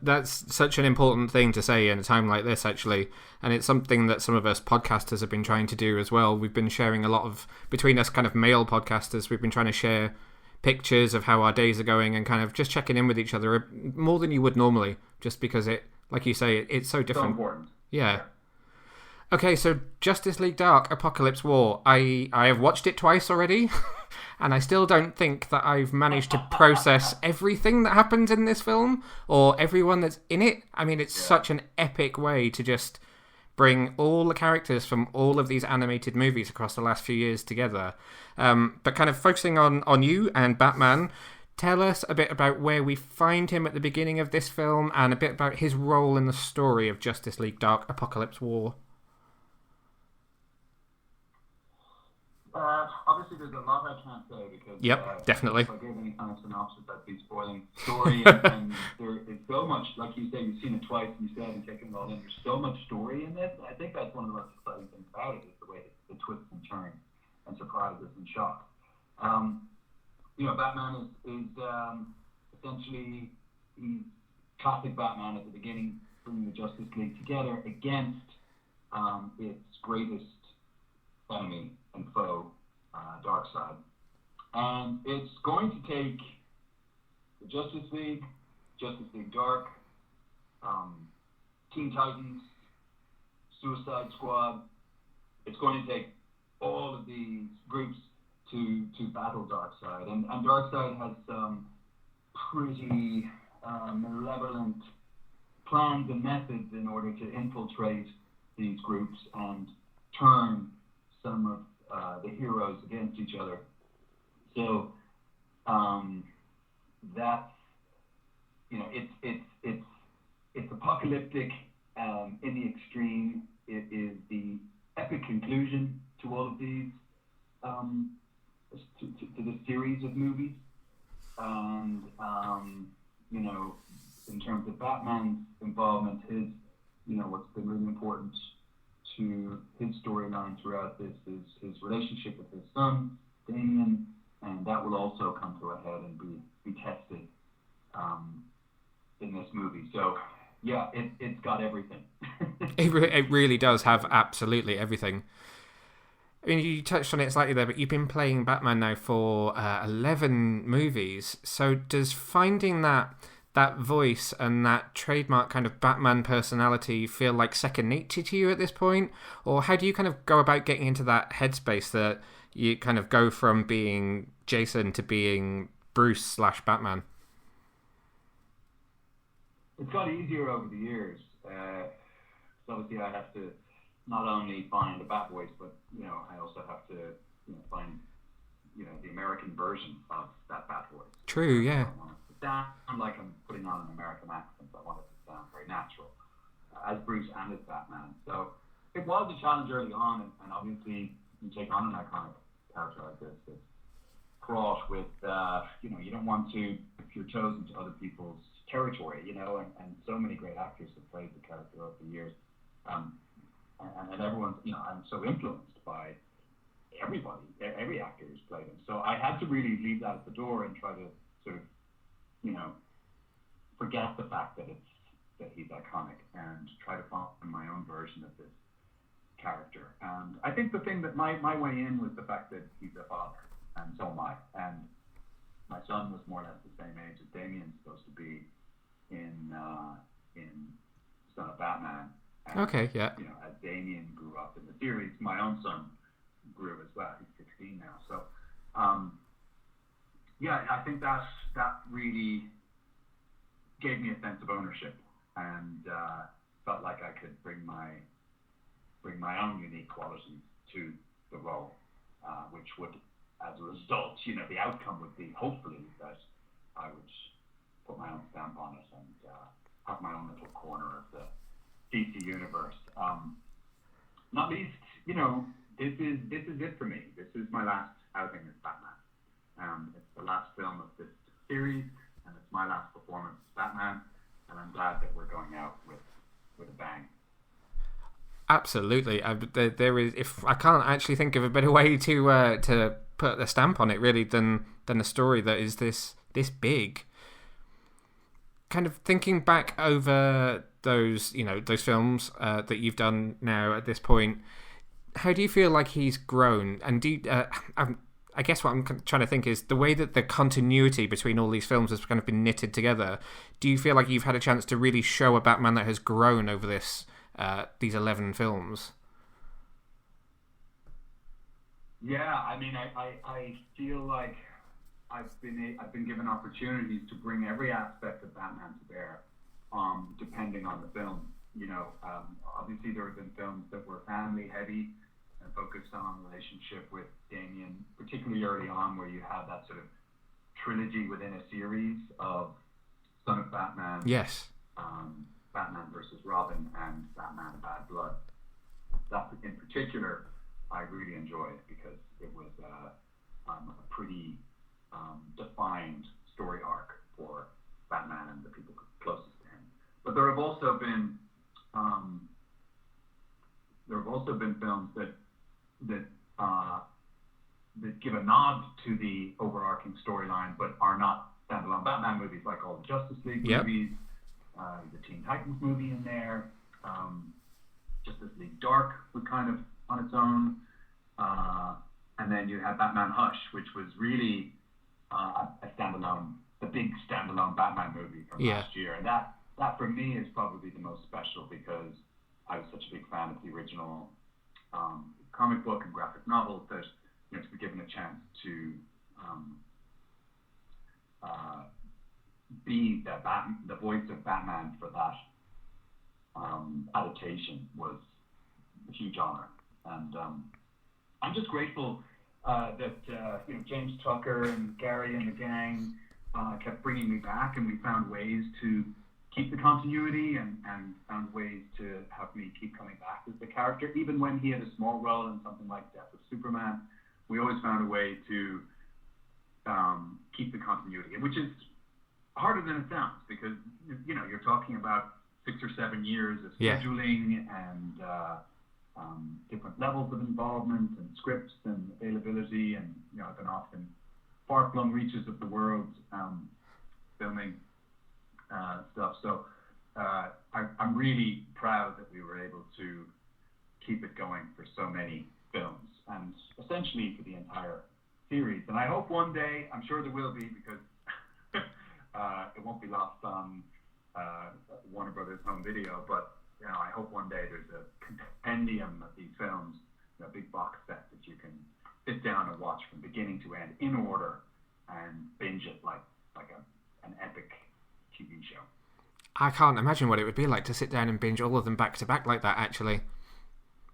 Speaker 1: That's such an important thing to say in a time like this, actually, and it's something that some of us podcasters have been trying to do as well. We've been sharing a lot of, between us kind of male podcasters, we've been trying to share pictures of how our days are going and kind of just checking in with each other more than you would normally, just because it, like you say, it's so different.
Speaker 7: So important.
Speaker 1: Yeah. Okay, so Justice League Dark, Apokolips War. I have watched it twice already, and I still don't think that I've managed to process everything that happens in this film, or everyone that's in it. I mean, it's such an epic way to just bring all the characters from all of these animated movies across the last few years together. But kind of focusing on you and Batman, tell us a bit about where we find him at the beginning of this film, and a bit about his role in the story of Justice League Dark, Apokolips War.
Speaker 7: Obviously, there's a lot I can't say because
Speaker 1: definitely.
Speaker 7: If I gave any kind of synopsis, I'd be spoiling the story. and there is so much, like you say, you've seen it twice and you still haven't taken it all in. There's so much story in this. I think that's one of the most exciting things about it is the way it twists and turns and surprises and shocks. You know, Batman is essentially he's classic Batman at the beginning, bringing the Justice League together against its greatest enemy and foe, Darkseid. And it's going to take the Justice League Dark, Teen Titans, Suicide Squad. It's going to take all of these groups to battle Darkseid. And Darkseid has some pretty malevolent plans and methods in order to infiltrate these groups and turn some of the heroes against each other. So that's, you know, it's apocalyptic in the extreme. It is the epic conclusion to all of these to the series of movies. And you know, in terms of Batman's involvement, his, you know, what's been really important to his storyline throughout this is his relationship with his son, Damian, and that will also come to a head and be tested in this movie. So, yeah, it's got everything.
Speaker 1: It really does have absolutely everything. I mean, you touched on it slightly there, but you've been playing Batman now for 11 movies. So does finding that voice and that trademark kind of Batman personality feel like second nature to you at this point? Or how do you kind of go about getting into that headspace that you kind of go from being Jason to being Bruce/Batman?
Speaker 7: It's got easier over the years. So obviously I have to not only find a Bat voice, but, you know, I also have to, you know, find, you know, the American version of that Bat voice.
Speaker 1: True, yeah.
Speaker 7: Sound like I'm putting on an American accent. I want it to sound very natural as Bruce and as Batman. So it was a challenge early on, and obviously you take on an iconic character like this that's fraught with, you know, you don't want to dip your toes into other people's territory, you know, and so many great actors have played the character over the years. And everyone's, you know, I'm so influenced by everybody, every actor who's played him. So I had to really leave that at the door and try to sort of, you know, forget the fact that he's iconic and try to find my own version of this character. And I think the thing that my way in was the fact that he's a father, and so am I. And my son was more or less the same age as Damien's supposed to be in Son of Batman. And,
Speaker 1: okay, yeah.
Speaker 7: You know, as Damien grew up in the series, my own son grew as well. He's 16 now. So, yeah, I think that really gave me a sense of ownership, and felt like I could bring my own unique qualities to the role, which would, as a result, you know, the outcome would be hopefully that I would put my own stamp on it and have my own little corner of the DC universe. Not least, this is it for me. This is my last outing as Batman. It's the last film of this series, and it's my last performance as Batman, and I'm glad that we're going out with a bang.
Speaker 1: Absolutely. There is. If I can't actually think of a better way to put a stamp on it, really, than a story that is this big. Kind of thinking back over those films that you've done now at this point, how do you feel like he's grown? And I guess what I'm trying to think is the way that the continuity between all these films has kind of been knitted together. Do you feel like you've had a chance to really show a Batman that has grown over these 11 films?
Speaker 7: Yeah, I mean, I feel like I've been given opportunities to bring every aspect of Batman to bear, depending on the film. Obviously there have been films that were family heavy and focused on relationship with Damian, particularly early on, where you have that sort of trilogy within a series of Son of Batman,
Speaker 1: yes,
Speaker 7: Batman versus Robin, and Batman Bad Blood. That in particular I really enjoyed because it was a pretty defined story arc for Batman and the people closest to him. But there have also been films that give a nod to the overarching storyline, but are not standalone Batman movies, like all the Justice League movies, the Teen Titans movie in there, Justice League Dark was kind of on its own, and then you had Batman Hush, which was really the big standalone Batman movie from last year, and that for me is probably the most special because I was such a big fan of the original comic book and graphic novel that to be given a chance to be the voice of Batman for that adaptation was a huge honor, and I'm just grateful that James Tucker and Gary and the gang kept bringing me back, and we found ways to keep the continuity and found ways to have me keep coming back as the character. Even when he had a small role in something like Death of Superman, we always found a way to keep the continuity, which is harder than it sounds because you're talking about 6 or 7 years of scheduling and different levels of involvement and scripts and availability, and I've been off in far-flung reaches of the world filming stuff. So I'm really proud that we were able to keep it going for so many films and essentially for the entire series. And I hope one day, I'm sure there will be, because it won't be lost on Warner Brothers home video, but I hope one day there's a compendium of these films, a big box set that you can sit down and watch from beginning to end in order and binge it like an epic TV show.
Speaker 1: I can't imagine what it would be like to sit down and binge all of them back to back like that. Actually,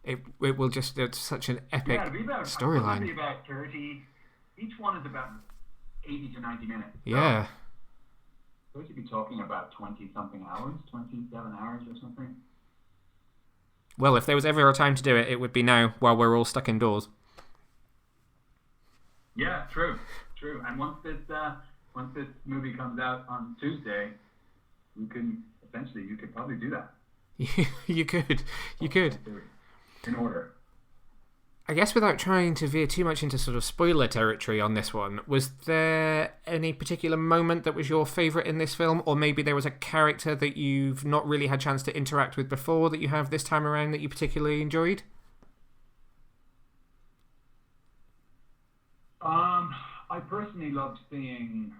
Speaker 1: it will just, it's such an epic storyline.
Speaker 7: It'll be about 30. Each one is about 80 to 90 minutes.
Speaker 1: Yeah.
Speaker 7: So we should be talking about 20-something hours, 27 hours or something.
Speaker 1: Well, if there was ever a time to do it, it would be now, while we're all stuck indoors.
Speaker 7: Yeah, true. And once this movie comes out on Tuesday, you could probably do that.
Speaker 1: You could.
Speaker 7: In order.
Speaker 1: I guess without trying to veer too much into sort of spoiler territory on this one, was there any particular moment that was your favourite in this film? Or maybe there was a character that you've not really had a chance to interact with before that you have this time around that you particularly enjoyed?
Speaker 7: I personally loved seeing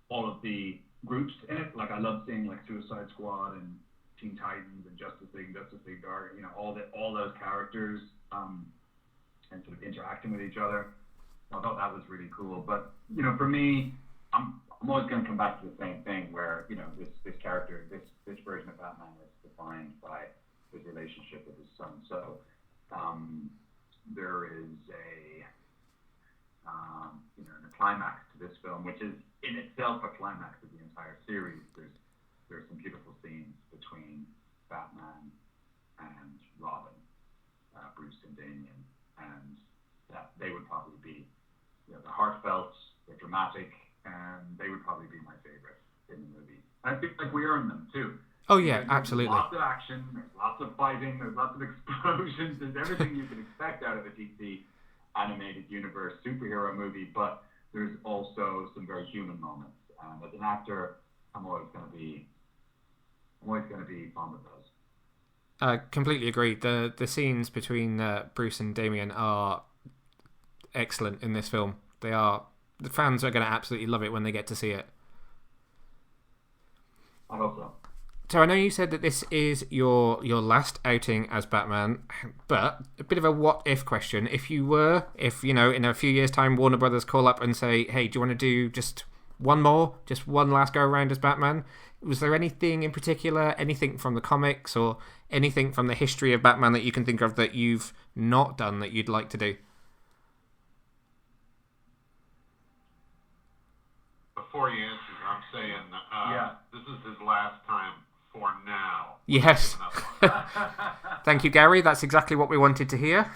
Speaker 7: all of the groups in it. Like I loved seeing like Suicide Squad and Teen Titans and Justice League Dark, all those characters and sort of interacting with each other. I thought that was really cool. But for me, I'm always going to come back to the same thing where this character, this version of Batman is defined by his relationship with his son. So there is a climax to this film, which is in itself a climax of the entire series. There's some beautiful scenes between Batman and Robin, Bruce and Damian, and that they would probably be, you know, the heartfelt, the dramatic, and they would probably be my favorite in the movie. I think like we earned them too.
Speaker 1: Oh yeah,
Speaker 7: There's
Speaker 1: absolutely.
Speaker 7: lots of action, there's lots of fighting, there's lots of explosions, there's everything you can expect out of a DC animated universe superhero movie, but there's also some very human moments. And as an actor, I'm always going to be fond of those.
Speaker 1: I completely agree. The scenes between Bruce and Damian are excellent in this film. They are. The fans are going to absolutely love it when they get to see it.
Speaker 7: I hope so.
Speaker 1: So I know you said that this is your last outing as Batman, but a bit of a what if question. If you know, in a few years' time, Warner Brothers call up and say, hey, do you want to do just one last go around as Batman? Was there anything in particular, anything from the comics or anything from the history of Batman that you can think of that you've not done that you'd like to do?
Speaker 8: Before you answer, I'm saying this is his last time for now.
Speaker 1: Yes. Thank you, Gary. That's exactly what we wanted to hear.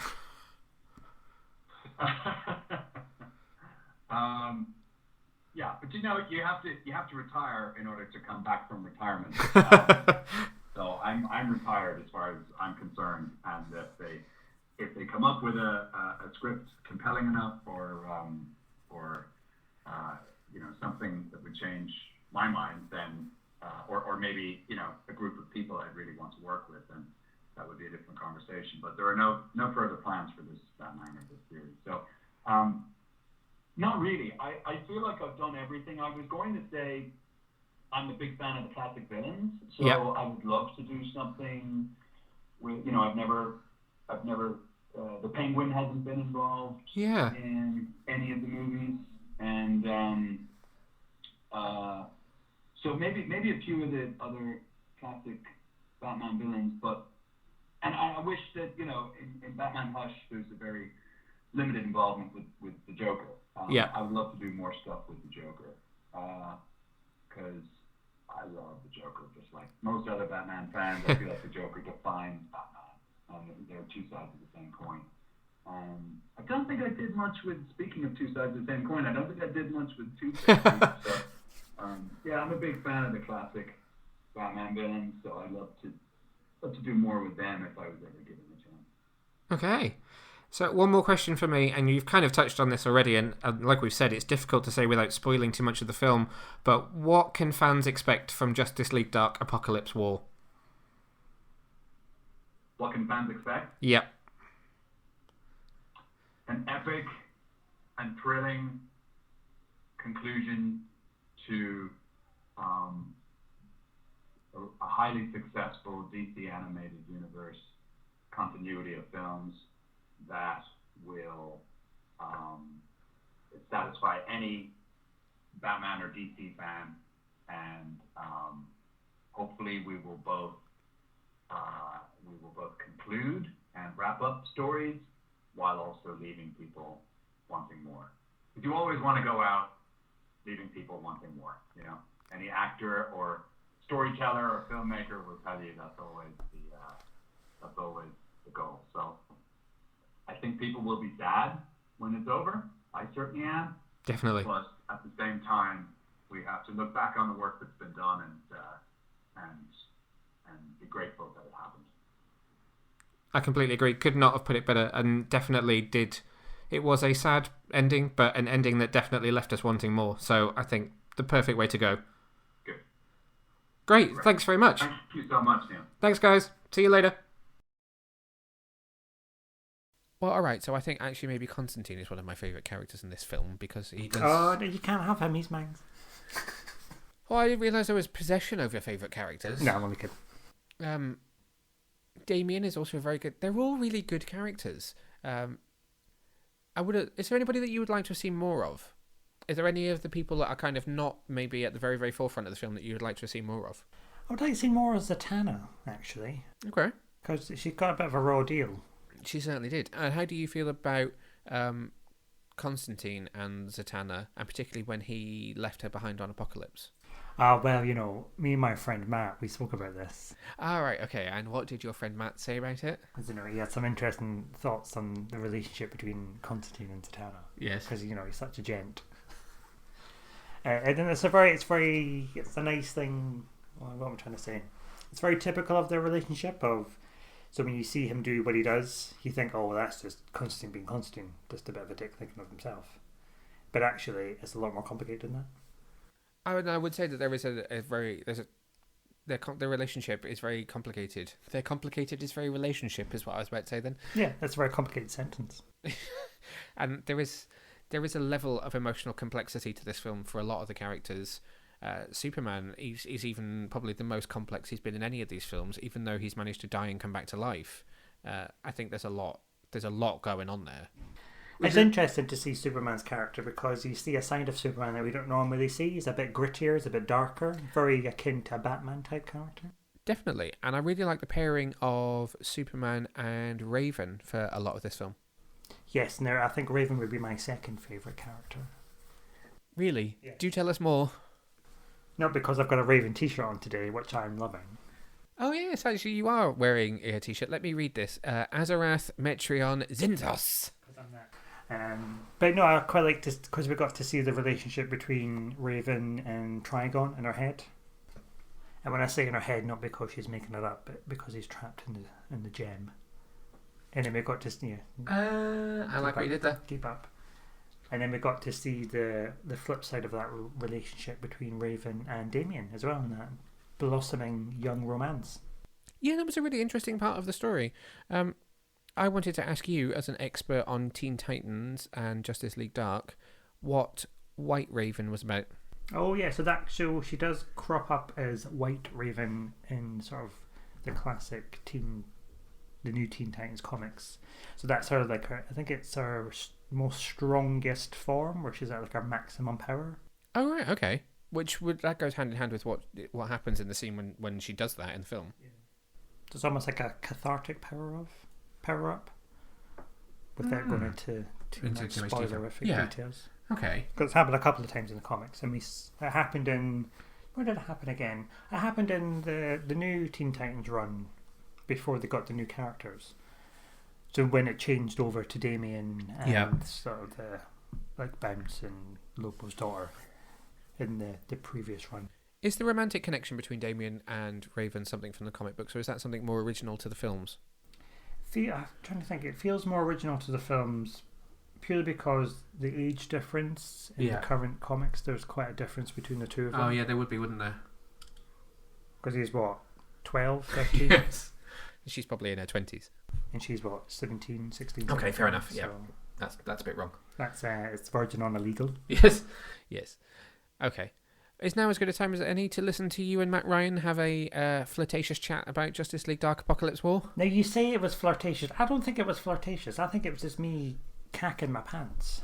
Speaker 7: Yeah, but you know, you have to retire in order to come back from retirement. So I'm retired as far as I'm concerned, and if they come up with a script compelling enough or you know, something that would change my mind, then or maybe, you know, a group of people I'd really want to work with, then that would be a different conversation. But there are no further plans for this Batman or this series. So not really. I feel like I've done everything. I was going to say I'm a big fan of the classic villains, so
Speaker 1: yep.
Speaker 7: I would love to do something with, you know, I've never the Penguin hasn't been involved in any of the movies, and so maybe a few of the other classic Batman villains, but I wish that, you know, in Batman Hush there's a very limited involvement with the Joker. I would love to do more stuff with the Joker, because I love the Joker. Just like most other Batman fans, I feel like the Joker defines Batman. They're two sides of the same coin. I don't think I did much with, speaking of two sides of the same coin, I don't think I did much with Two-Face. So, yeah, I'm a big fan of the classic Batman villains, so I'd love to do more with them if I was ever given a chance.
Speaker 1: Okay. So one more question for me, and you've kind of touched on this already, and like we've said, it's difficult to say without spoiling too much of the film, but what can fans expect from Justice League Dark Apokolips War?
Speaker 7: What can fans expect?
Speaker 1: Yep.
Speaker 7: An epic and thrilling conclusion to a highly successful DC animated universe continuity of films that will satisfy any Batman or DC fan, and hopefully we will both conclude and wrap up stories while also leaving people wanting more. Because you always want to go out leaving people wanting more. You know, any actor or storyteller or filmmaker will tell you that's always the goal. So I think people will be sad when it's over. I certainly am.
Speaker 1: Definitely.
Speaker 7: But at the same time, we have to look back on the work that's been done and be grateful that it happened.
Speaker 1: I completely agree. Could not have put it better, and definitely did. It was a sad ending, but an ending that definitely left us wanting more. So I think the perfect way to go.
Speaker 7: Good.
Speaker 1: Great. Thanks very much.
Speaker 7: Thank you so much, Neil.
Speaker 1: Thanks, guys. See you later. Well, all right. So I think actually maybe Constantine is one of my favourite characters in this film because he does...
Speaker 2: Oh, you can't have him. He's mine.
Speaker 1: Oh, I didn't realise there was possession over favourite characters.
Speaker 2: No, I'm only kidding.
Speaker 1: Damien is also very good. They're all really good characters. Is there anybody that you would like to have seen more of? Is there any of the people that are kind of not maybe at the very, very forefront of the film that you would like to have seen more of?
Speaker 2: I would like to see more of Zatanna, actually.
Speaker 1: Okay.
Speaker 2: Because she's got a bit of a raw deal.
Speaker 1: She certainly did. And how do you feel about Constantine and Zatanna, and particularly when he left her behind on Apokolips?
Speaker 2: Well, me and my friend Matt, we spoke about this.
Speaker 1: All right, okay. And what did your friend Matt say about it?
Speaker 2: Because, he had some interesting thoughts on the relationship between Constantine and Zatanna.
Speaker 1: Yes.
Speaker 2: Because, he's such a gent. And then it's a nice thing. What am I trying to say? It's very typical of their relationship so when you see him do what he does, you think, oh, well, that's just Constantine being Constantine, just a bit of a dick thinking of himself. But actually, it's a lot more complicated than that.
Speaker 1: I would say that there is their relationship is very complicated. Their complicated is very relationship is what I was about to say then.
Speaker 2: Yeah, that's a very complicated sentence.
Speaker 1: And there is a level of emotional complexity to this film for a lot of the characters. Superman is even probably the most complex he's been in any of these films, even though he's managed to die and come back to life. I think there's a lot going on there.
Speaker 2: It's interesting to see Superman's character because you see a side of Superman that we don't normally see. He's a bit grittier, he's a bit darker, very akin to a Batman type character.
Speaker 1: Definitely, and I really like the pairing of Superman and Raven for a lot of this film.
Speaker 2: Yes, no, I think Raven would be my second favourite character.
Speaker 1: Really?
Speaker 2: Yeah.
Speaker 1: Do tell us more.
Speaker 2: Not because I've got a Raven t-shirt on today, which I'm loving.
Speaker 1: Oh yes, actually you are wearing a t-shirt. Let me read this. Azarath Metreon Zinthos.
Speaker 2: But no, I quite like this because we got to see the relationship between Raven and Trigon in her head. And when I say in her head, not because she's making it up, but because he's trapped in the gem. And then we got to see.
Speaker 1: I like what you did there.
Speaker 2: Keep up. And then we got to see the flip side of that relationship between Raven and Damien as well, in that blossoming young romance.
Speaker 1: Yeah, that was a really interesting part of the story. I wanted to ask you, as an expert on Teen Titans and Justice League Dark, what White Raven was about.
Speaker 2: Oh yeah, so she does crop up as White Raven in sort of the classic the new Teen Titans comics. So that's her I think it's her most strongest form, where she's at like her maximum power.
Speaker 1: Oh right, okay. That goes hand in hand with what happens in the scene when she does that in the film.
Speaker 2: Yeah. So it's almost like a cathartic power up, without going into too much spoilerific details.
Speaker 1: Okay.
Speaker 2: Because it's happened a couple of times in the comics, and it happened in... Where did it happen again? It happened in the new Teen Titans run, before they got the new characters. So when it changed over to Damien and sort of the Bounce and Lobo's daughter in the previous run.
Speaker 1: Is the romantic connection between Damien and Raven something from the comic books, or is that something more original to the films?
Speaker 2: I'm trying to think. It feels more original to the films purely because the age difference in the current comics, there's quite a difference between the two of them.
Speaker 1: Oh yeah, there would be, wouldn't there?
Speaker 2: Because he's what, 12, 13?
Speaker 1: Yes. She's probably in her 20s.
Speaker 2: And she's what, 17, 16?
Speaker 1: Okay,
Speaker 2: 17,
Speaker 1: fair enough.
Speaker 2: so
Speaker 1: Yeah, that's a bit wrong.
Speaker 2: That's it's virgin on illegal.
Speaker 1: Yes. Okay. Is now as good a time as any to listen to you and Matt Ryan have a flirtatious chat about Justice League Dark Apokolips War?
Speaker 2: Now, you say it was flirtatious. I don't think it was flirtatious. I think it was just me cacking my pants.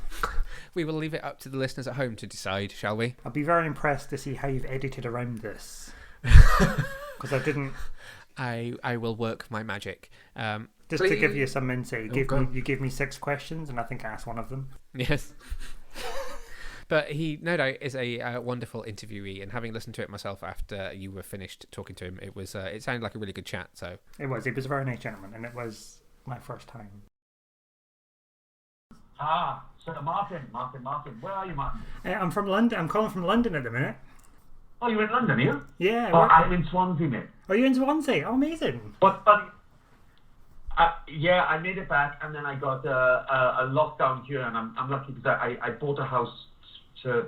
Speaker 1: We will leave it up to the listeners at home to decide, shall we?
Speaker 2: I'll be very impressed to see how you've edited around this. Because I didn't...
Speaker 1: I will work my magic.
Speaker 2: Just to give you some insight, you gave me 6 questions, and I think I asked one of them.
Speaker 1: Yes. But he, no doubt, is a wonderful interviewee, and having listened to it myself after you were finished talking to him, it sounded like a really good chat. So
Speaker 2: he was a very nice gentleman, and it was my first time.
Speaker 7: So Martin, where are you, Martin?
Speaker 2: I'm from London. I'm calling from London at the minute.
Speaker 7: Oh, you're in London, are you?
Speaker 2: Yeah.
Speaker 7: Oh, I'm in Swansea, mate.
Speaker 2: Are you in Swansea? Oh, amazing.
Speaker 7: But yeah, I made it back, and then I got a lockdown here, and I'm lucky because I bought a house to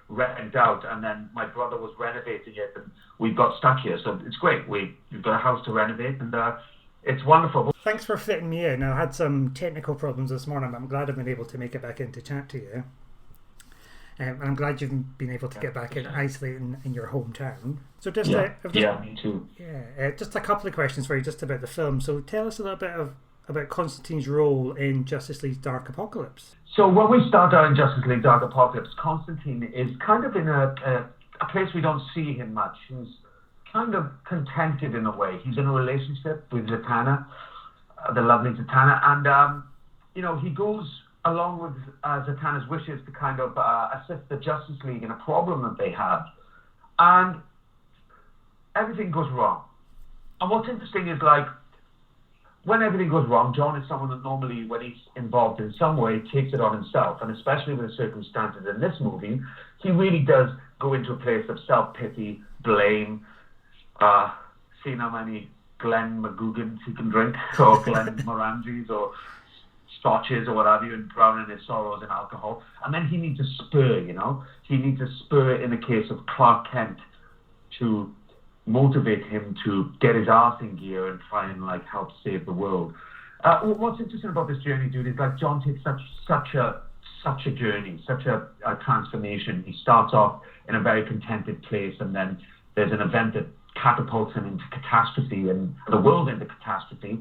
Speaker 7: rent out, and then my brother was renovating it, and we got stuck here, so it's great. We've got a house to renovate, and it's wonderful.
Speaker 2: Thanks for fitting me in. I had some technical problems this morning, but I'm glad I've been able to make it back in to chat to you. And I'm glad you've been able to get back in, isolating in your hometown. So just
Speaker 7: me too.
Speaker 2: Yeah, just a couple of questions for you, just about the film. So tell us a little bit about Constantine's role in Justice League Dark Apokolips.
Speaker 7: So when we start out in Justice League Dark Apokolips, Constantine is kind of in a place we don't see him much. He's kind of contented in a way. He's in a relationship with Zatanna, the lovely Zatanna, and he goes along with Zatanna's wishes to kind of assist the Justice League in a problem that they have.
Speaker 9: and everything goes wrong. And what's interesting is, like, when everything goes wrong, John is someone that normally, when he's involved in some way, takes it on himself. And especially with the circumstances in this movie, he really does go into a place of self-pity, blame, seeing how many Glen McGugans he can drink, or Glen Morangis, or scotches, or what have you, and drowning his sorrows in alcohol. And then he needs a spur, you know? He needs a spur in the case of Clark Kent to motivate him to get his arse in gear and try and, like, help save the world. What's interesting about this journey, dude, is like John takes such a journey, such a transformation. He starts off in a very contented place, and then there's an event that catapults him into catastrophe and the world into catastrophe.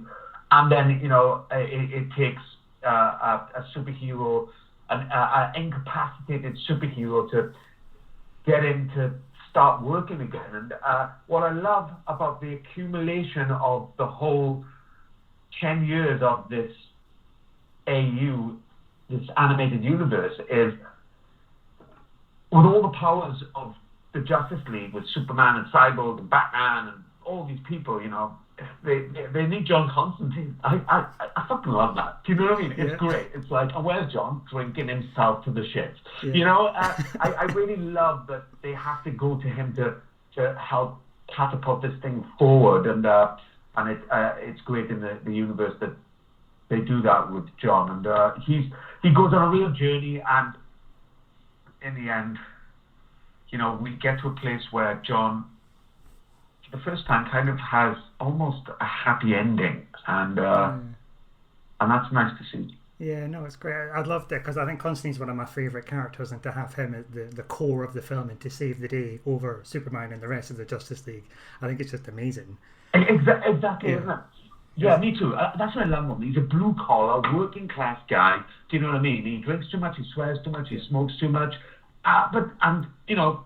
Speaker 9: And then, you know, it takes a superhero, an incapacitated superhero, to get him to start working again. And what I love about the accumulation of the whole 10 years of this AU, this animated universe, is with all the powers of the Justice League, with Superman and Cyborg and Batman and all these people, you know, they need John Constantine. I fucking love that. Do you know what I mean? It's great. It's like, oh, where's John? Drinking himself to the shit. Yeah. You know, I really love that they have to go to him to help catapult this thing forward, and it's great in the universe that they do that with John, and he goes on a real journey, and in the end, you know, we get to a place where John, for the first time, kind of has almost a happy ending, and that's nice to see.
Speaker 2: Yeah, no, it's great. I loved it because I think Constantine's one of my favourite characters, and to have him at the core of the film and to save the day over Superman and the rest of the Justice League, I think it's just amazing.
Speaker 9: Exactly, isn't it? Yeah, me too. That's what I love him. He's a blue-collar, working-class guy. Do you know what I mean? He drinks too much, he swears too much, he smokes too much, you know,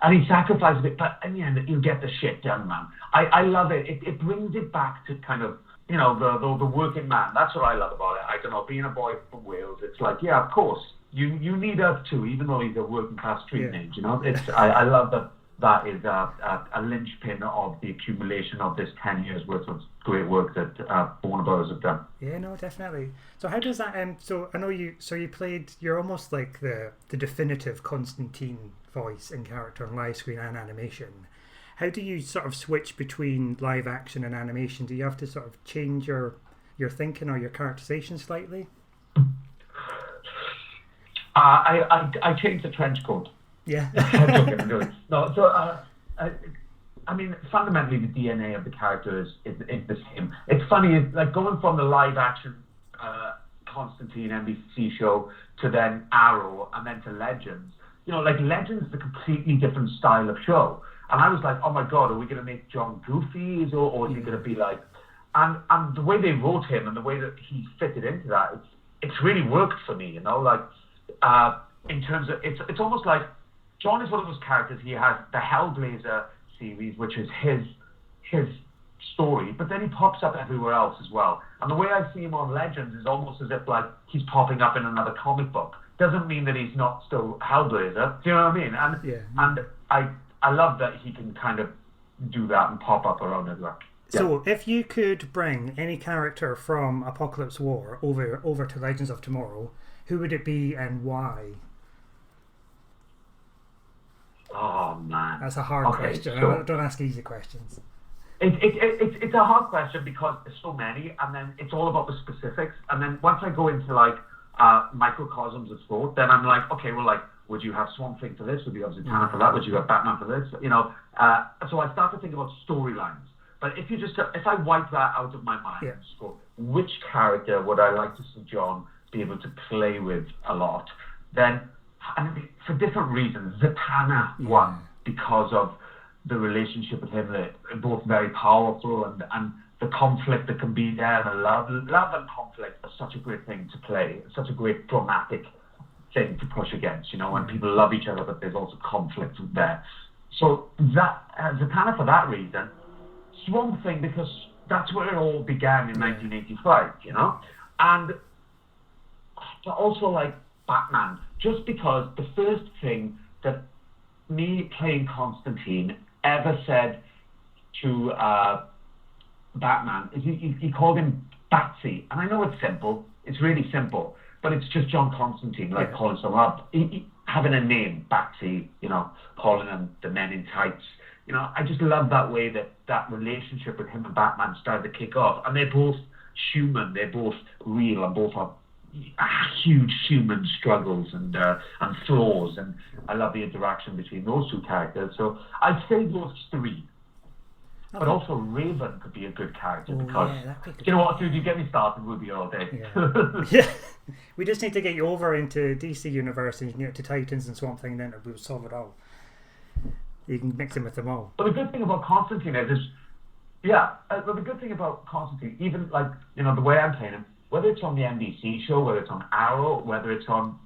Speaker 9: and he sacrifices it, but in the end, you get the shit done, man. I love it. It brings it back to kind of, you know, the working man. That's what I love about it. I don't know, being a boy from Wales, it's like, yeah, of course, you need us too, even though he's a working-class street name, you know? I love that is a linchpin of the accumulation of this 10 years worth of great work that Warner Bros. Have done.
Speaker 2: Yeah, no, definitely. So how does that so I know you played, you're almost like the definitive Constantine voice and character on live screen and animation. How do you sort of switch between live action and animation? Do you have to sort of change your thinking or your characterization slightly?
Speaker 9: I changed the trench coat.
Speaker 2: Yeah.
Speaker 9: No, so I mean, fundamentally, the DNA of the character is the same. It's funny, like going from the live action Constantine NBC show to then Arrow and then to Legends. You know, like Legends is a completely different style of show, and I was like, oh my god, are we going to make John goofy, or is he going to be like? And the way they wrote him and the way that he fitted into that, it's really worked for me. You know, like in terms of it's almost like John is one of those characters. He has the Hellblazer series, which is his story, but then he pops up everywhere else as well. And the way I see him on Legends is almost as if like he's popping up in another comic book. Doesn't mean that he's not still Hellblazer. Do you know what I mean? And I love that he can kind of do that and pop up around everywhere. Yeah.
Speaker 2: So, if you could bring any character from Apokolips War over to Legends of Tomorrow, who would it be and why?
Speaker 9: Oh man,
Speaker 2: that's a hard question.
Speaker 9: So
Speaker 2: don't ask easy questions.
Speaker 9: It's a hard question because there's so many, and then it's all about the specifics. And then once I go into like microcosms of thought, then I'm like, okay, well, like, would you have Swamp Thing for this? Would you have Zatanna for that? Would you have Batman for this? You know, so I start to think about storylines. But if I wipe that out of my mind, and just go, which character would I like to see John be able to play with a lot? Then, and for different reasons, Zatanna won because of the relationship with him. They're both very powerful, and the conflict that can be there, the love and conflict are such a great thing to play. It's such a great dramatic thing to push against, you know, when people love each other, but there's also conflict there. So that Zatanna for that reason. Swamp Thing because that's where it all began in 1985, you know, and also like Batman, just because the first thing that me playing Constantine ever said to Batman is he called him Batsy, and I know it's simple, it's really simple, but it's just John Constantine, like calling someone up, having a name, Batsy, you know, calling them the Men in Tights. You know, I just love that way that relationship with him and Batman started to kick off, and they're both human, they're both real, and both have huge human struggles and flaws, and I love the interaction between those two characters. So I'd say those three. But also Raven could be a good character because, you know what, dude, you get me started, we'll be all day.
Speaker 2: Yeah. We just need to get you over into DC Universe and to Titans and Swamp Thing, then we'll solve it all. You can mix them with them all.
Speaker 9: But the good thing about Constantine is but the good thing about Constantine, even like, you know, the way I'm playing him, whether it's on the NBC show, whether it's on Arrow, whether it's on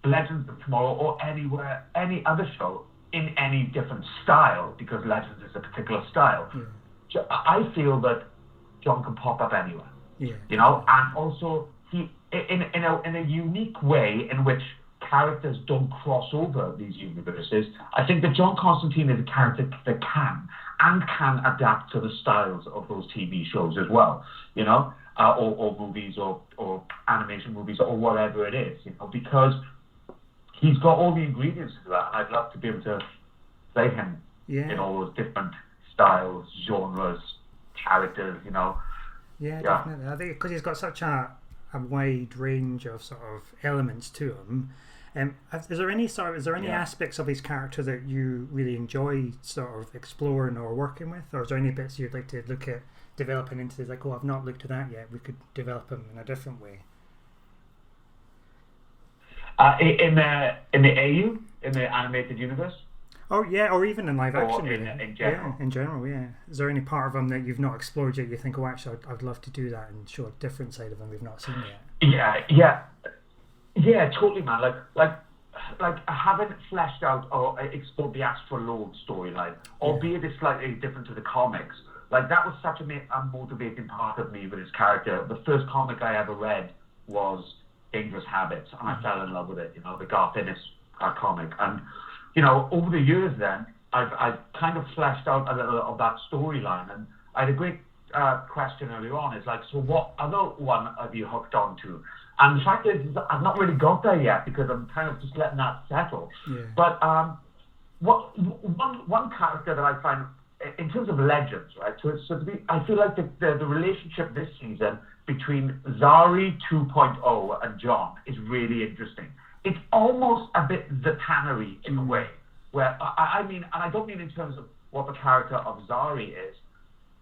Speaker 9: Legends of Tomorrow or anywhere, any other show in any different style, because Legends is a particular style, I feel that John can pop up anywhere.
Speaker 2: Yeah.
Speaker 9: You know, and also he in a unique way in which characters don't cross over these universes. I think that John Constantine is a character that can adapt to the styles of those TV shows as well, you know, or movies or animation movies or whatever it is, you know, because he's got all the ingredients to that, and I'd love to be able to play him in all those different styles, genres, characters, you know.
Speaker 2: Yeah, definitely. I think because he's got such a wide range of sort of elements to him. Is there any aspects of his character that you really enjoy sort of exploring or working with, or is there any bits you'd like to look at developing into? Like, I've not looked at that yet. We could develop him in a different way.
Speaker 9: In the AU, in the animated universe.
Speaker 2: Oh yeah, or even in live action.
Speaker 9: In general.
Speaker 2: Yeah, in general, yeah. Is there any part of him that you've not explored yet? You think, oh, actually, I'd love to do that and show a different side of him we've not seen yet.
Speaker 9: Yeah, totally, man. Like I haven't fleshed out or explored the Astral Lord storyline, albeit it's slightly different to the comics. Like, that was such a motivating part of me with his character. The first comic I ever read was Dangerous Habits, and I fell in love with it. You know, the Garth Ennis comic, and you know, over the years, then I've kind of fleshed out a little of that storyline, and I had a great question earlier on. Is like, so what other one have you hooked on to? And the fact is, I've not really got there yet because I'm kind of just letting that settle.
Speaker 2: Yeah.
Speaker 9: But one character that I find, in terms of Legends, right? I feel like the relationship this season between Zari 2.0 and John is really interesting. It's almost a bit Zatanna-y in a way, where I mean, and I don't mean in terms of what the character of Zari is,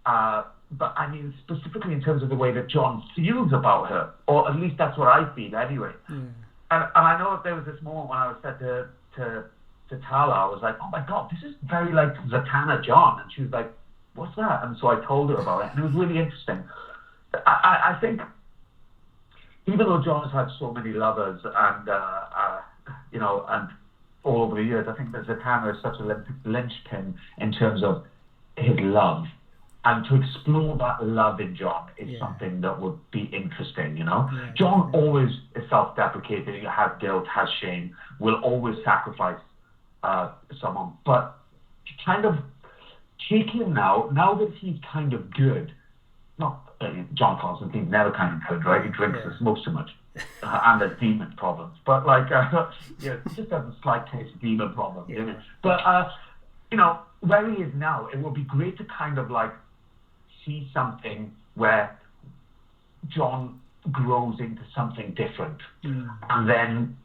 Speaker 9: but I mean specifically in terms of the way that John feels about her, or at least that's what I feel anyway. And I know that there was this moment when I was said to Tala, I was like, oh my God, this is very like Zatanna John, and she was like, what's that? And so I told her about it, and it was really interesting. I think even though John has had so many lovers and you know, and all over the years, I think that Zatanna is such a linchpin in terms of his love. And to explore that love in John is something that would be interesting, you know? Yeah, John always is self-deprecating, has guilt, has shame, will always sacrifice someone. But to kind of take him now that he's kind of good, John Constantine's never kind of good, right? He drinks and smokes too much. And has demon problems. But like, he just has a slight case of demon problems. Yeah. But, you know, where he is now, it would be great to kind of like see something where John grows into something different, and then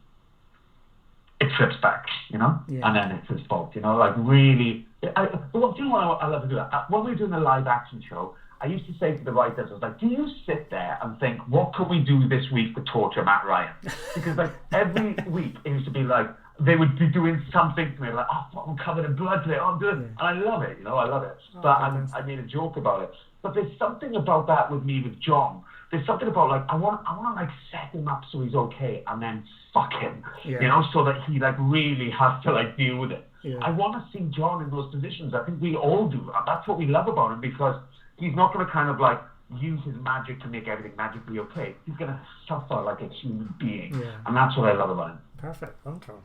Speaker 9: it trips back, you know, and then it's his fault, you know, like really. Do you know what I love to do? When we were doing the live action show, I used to say to the writers, I was like, do you sit there and think, what could we do this week to torture Matt Ryan? Because like every week it used to be like, they would be doing something to me, like, oh, I'm covered in blood today, I'm doing it. And I love it, you know, I love it. But I made a joke about it. But there's something about that with me, with John. There's something about, like, I want to like, set him up so he's okay, and then fuck him, you know, so that he, like, really has to, like, deal with it. I want to see John in those positions. I think we all do. And that's what we love about him, because he's not going to kind of, like, use his magic to make everything magically okay. He's going to suffer like a human being. And that's what I love about him.
Speaker 2: Perfect. Wonderful.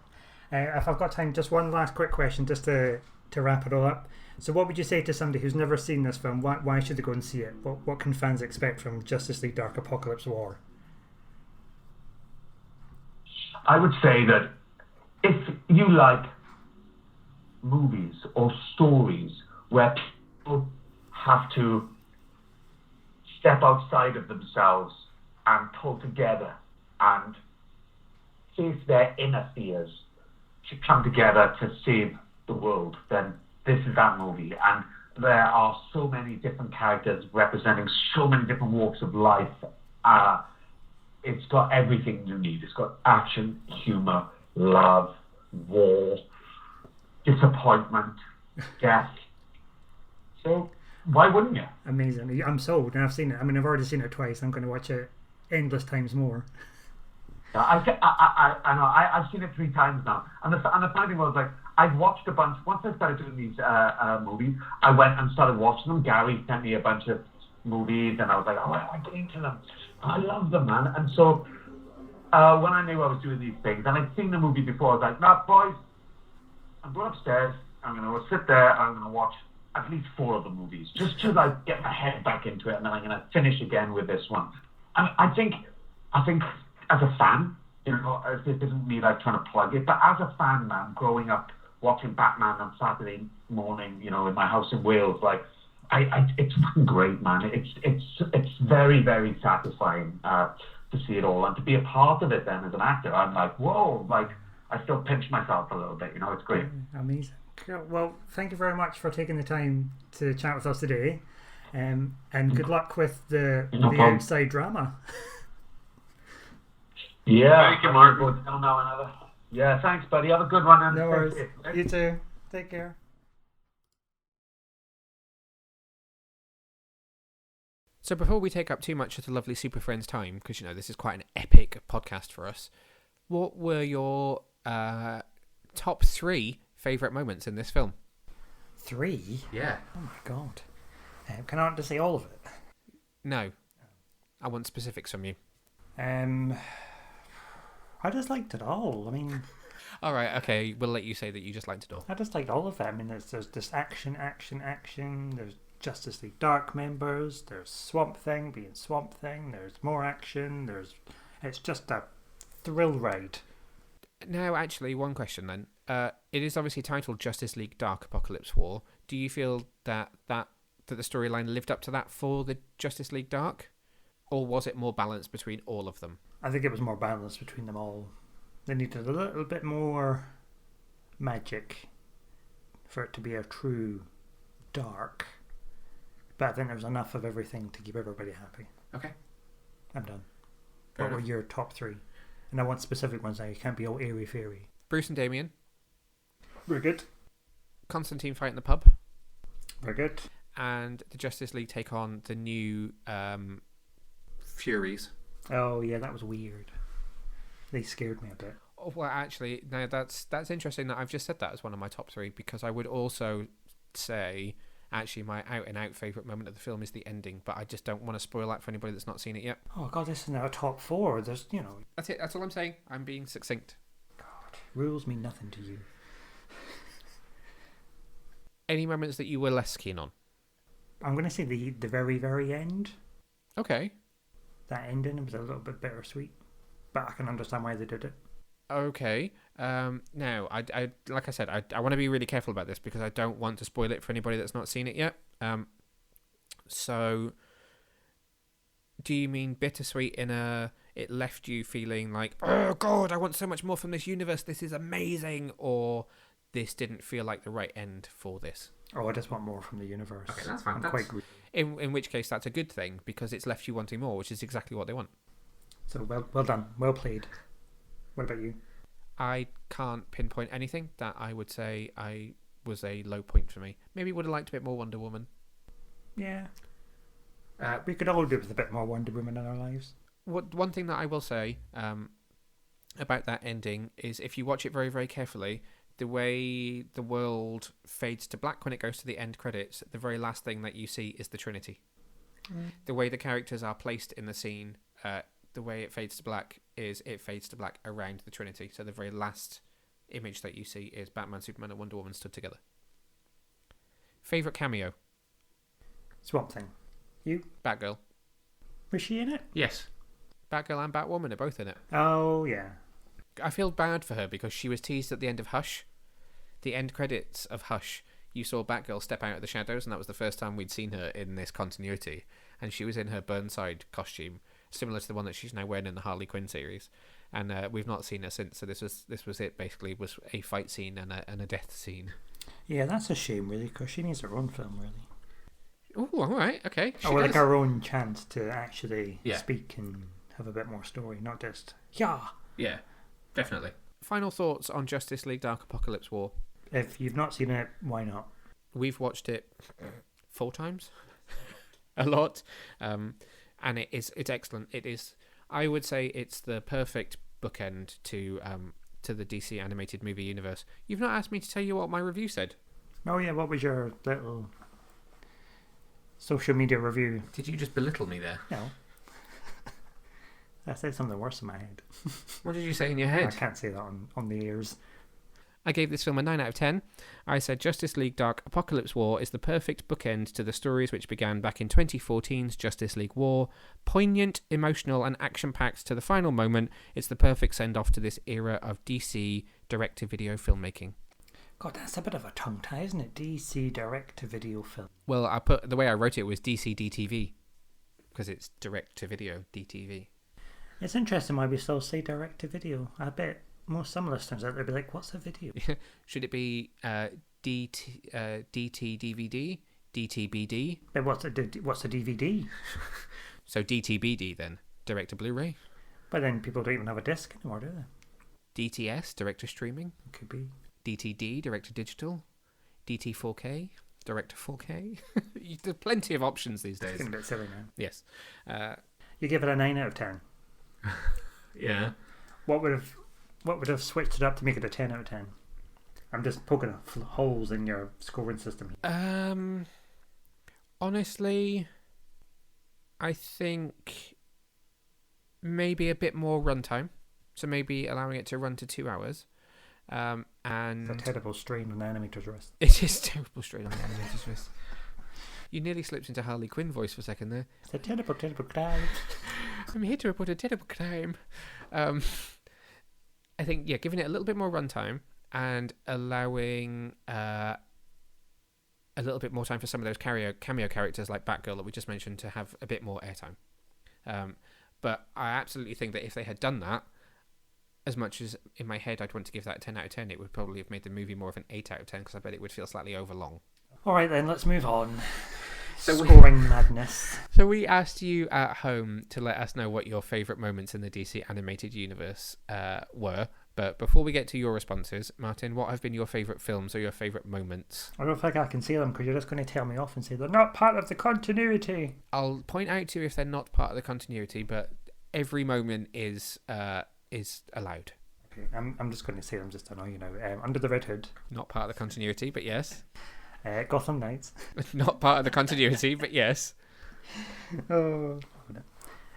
Speaker 2: If I've got time, just one last quick question, just to wrap it all up. So, what would you say to somebody who's never seen this film? Why should they go and see it? What can fans expect from Justice League Dark Apokolips War?
Speaker 9: I would say that if you like movies or stories where people have to step outside of themselves and pull together and face their inner fears to come together to save the world, then this is that movie. And there are so many different characters representing so many different walks of life. It's got everything you need. It's got action, humor, love, war, disappointment, death. So why wouldn't you?
Speaker 2: Amazing. I'm sold, and I've seen it. I mean, I've already seen it twice. I'm going to watch it endless times more.
Speaker 9: I know. I've seen it 3 times now. And the funny thing was, like, I've watched a bunch. Once I started doing these movies, I went and started watching them. Gary sent me a bunch of movies, and I was like, oh, I get into them. I love them, man. And so when I knew I was doing these things, and I'd seen the movie before, I was like, nah, boys, I'm going upstairs. I'm going to sit there, and I'm going to watch at least 4 of the movies, just to, like, get my head back into it, and then I'm going to finish again with this one. And I think as a fan, you know, this isn't me like trying to plug it, but as a fan, man, growing up watching Batman on Saturday morning, you know, in my house in Wales, like, it's fucking great, man. It's very, very satisfying to see it all, and to be a part of it. Then as an actor, I'm like, whoa, like I still pinch myself a little bit. You know, it's great.
Speaker 2: Amazing. Cool. Well, thank you very much for taking the time to chat with us today, and good luck with the outside drama.
Speaker 9: Yeah.
Speaker 8: Thank you, Mark.
Speaker 9: Yeah, thanks, buddy. Have a good one. And
Speaker 2: no worries. You too. Take care.
Speaker 1: So before we take up too much of the lovely Super Friends time, because, you know, this is quite an epic podcast for us, what were your top 3 favourite moments in this film?
Speaker 2: 3?
Speaker 1: Yeah.
Speaker 2: Oh my god. Can I just say all of it?
Speaker 1: No. I want specifics from you.
Speaker 2: I just liked it all. I mean...
Speaker 1: Alright, okay, we'll let you say that you just liked it all.
Speaker 2: I just liked all of it. I mean, there's this action. There's Justice League Dark members. There's Swamp Thing being Swamp Thing. There's more action. It's just a thrill ride.
Speaker 1: Now, actually, one question then. It is obviously titled Justice League Dark Apokolips War. Do you feel that the storyline lived up to that for the Justice League Dark? Or was it more balanced between all of them?
Speaker 2: I think it was more balanced between them all. They needed a little bit more magic for it to be a true dark. But I think there was enough of everything to keep everybody happy.
Speaker 1: Okay.
Speaker 2: I'm done. What were your top 3? And I want specific ones now. You can't be all airy-fairy.
Speaker 1: Bruce and Damien.
Speaker 2: Very good.
Speaker 1: Constantine fight in the pub.
Speaker 2: Very good.
Speaker 1: And the Justice League take on the new Furies.
Speaker 2: Oh, yeah, that was weird. They scared me a bit.
Speaker 1: Oh, well, actually, no, that's interesting that I've just said that as one of my top 3, because I would also say, actually, my out-and-out favourite moment of the film is the ending, but I just don't want to spoil that for anybody that's not seen it yet.
Speaker 2: Oh, God, this is now a top 4. There's, you know...
Speaker 1: That's it. That's all I'm saying. I'm being succinct.
Speaker 2: God, rules mean nothing to you.
Speaker 1: Any moments that you were less keen on? I'm
Speaker 2: going to say the very, very end.
Speaker 1: Okay.
Speaker 2: That ending was a little bit bittersweet, but I can understand why they did it.
Speaker 1: Okay. Now, I like I said, I want to be really careful about this because I don't want to spoil it for anybody that's not seen it yet. So, do you mean bittersweet in it left you feeling like, oh God, I want so much more from this universe, this is amazing, or this didn't feel like the right end for this?
Speaker 2: Oh, I just want more from the universe.
Speaker 1: Okay, that's fine.
Speaker 2: Quite good.
Speaker 1: In which case, that's a good thing because it's left you wanting more, which is exactly what they want.
Speaker 2: So well done, well played. What about you?
Speaker 1: I can't pinpoint anything that I would say was a low point for me. Maybe would have liked a bit more Wonder Woman.
Speaker 2: Yeah. We could all do with a bit more Wonder Woman in our lives.
Speaker 1: One thing that I will say about that ending is if you watch it very, very carefully, the way the world fades to black when it goes to the end credits, the very last thing that you see is the Trinity. Mm. The way the characters are placed in the scene, the way it fades to black is it fades to black around the Trinity. So the very last image that you see is Batman, Superman, and Wonder Woman stood together. Favourite cameo?
Speaker 2: Swamp Thing. You?
Speaker 1: Batgirl.
Speaker 2: Was she in it?
Speaker 1: Yes. Batgirl and Batwoman are both in it.
Speaker 2: Oh, yeah.
Speaker 1: I feel bad for her because she was teased at the end of Hush. The end credits of Hush, you saw Batgirl step out of the shadows, and that was the first time we'd seen her in this continuity. And she was in her Burnside costume, similar to the one that she's now wearing in the Harley Quinn series. And we've not seen her since. So this was it. Basically, was a fight scene and a death scene.
Speaker 2: Yeah, that's a shame, really, because she needs her own film, really.
Speaker 1: Oh, all right, okay.
Speaker 2: Or like her own chance to actually speak and have a bit more story, not just yeah.
Speaker 1: Yeah, definitely. Final thoughts on Justice League Dark Apokolips War.
Speaker 2: If you've not seen it, why not?
Speaker 1: We've watched it 4 times, a lot, and it's excellent. It is. I would say it's the perfect bookend to the DC animated movie universe. You've not asked me to tell you what my review said.
Speaker 2: Oh yeah, what was your little social media review?
Speaker 1: Did you just belittle me there?
Speaker 2: No. I said something worse in my head.
Speaker 1: What did you say in your head?
Speaker 2: I can't say that on the ears.
Speaker 1: I gave this film a 9 out of 10. I said Justice League Dark Apokolips War is the perfect bookend to the stories which began back in 2014's Justice League War. Poignant, emotional and action-packed to the final moment, it's the perfect send-off to this era of DC direct-to-video filmmaking.
Speaker 2: God, that's a bit of a tongue tie, isn't it? DC direct-to-video film.
Speaker 1: Well, the way I wrote it was DCTV, because it's direct-to-video, DTV.
Speaker 2: It's interesting why we still say direct-to-video. I bet most some listeners out there be like, what's a video?
Speaker 1: Should it be DTDVD? DTBD?
Speaker 2: But what's a DVD?
Speaker 1: So DTBD then, direct to Blu-ray.
Speaker 2: But then people don't even have a disc anymore, do they?
Speaker 1: DTS, direct to streaming.
Speaker 2: Could be.
Speaker 1: DTD, direct to digital. DT4K, direct to 4K. There's plenty of options these days.
Speaker 2: It's getting a bit silly now.
Speaker 1: Yes.
Speaker 2: You give it a 9 out of 10.
Speaker 1: Yeah.
Speaker 2: What would have switched it up to make it a 10 out of 10? I'm just poking holes in your scoring system.
Speaker 1: Honestly, I think maybe a bit more runtime. So maybe allowing it to run to 2 hours. And
Speaker 2: it's a terrible strain on the animator's wrist.
Speaker 1: It is a terrible strain on the animator's wrist. You nearly slipped into Harley Quinn voice for a second there.
Speaker 2: It's a terrible, terrible crime.
Speaker 1: I'm here to report a terrible crime. I think, giving it a little bit more runtime and allowing a little bit more time for some of those cameo characters like Batgirl that we just mentioned to have a bit more airtime. But I absolutely think that if they had done that, as much as in my head I'd want to give that a 10 out of 10, it would probably have made the movie more of an 8 out of 10 because I bet it would feel slightly overlong.
Speaker 2: All right, then, let's move on. Scoring madness.
Speaker 1: So we asked you at home to let us know what your favourite moments in the DC animated universe were. But before we get to your responses, Martin, what have been your favourite films or your favourite moments?
Speaker 2: I don't think I can see them because you're just going to tell me off and say they're not part of the continuity.
Speaker 1: I'll point out to you if they're not part of the continuity, but every moment is allowed.
Speaker 2: Okay, I'm just going to say them just to annoy you now. Under the Red Hood.
Speaker 1: Not part of the continuity, but yes.
Speaker 2: Gotham Knights.
Speaker 1: Not part of the continuity, but yes.
Speaker 2: Oh.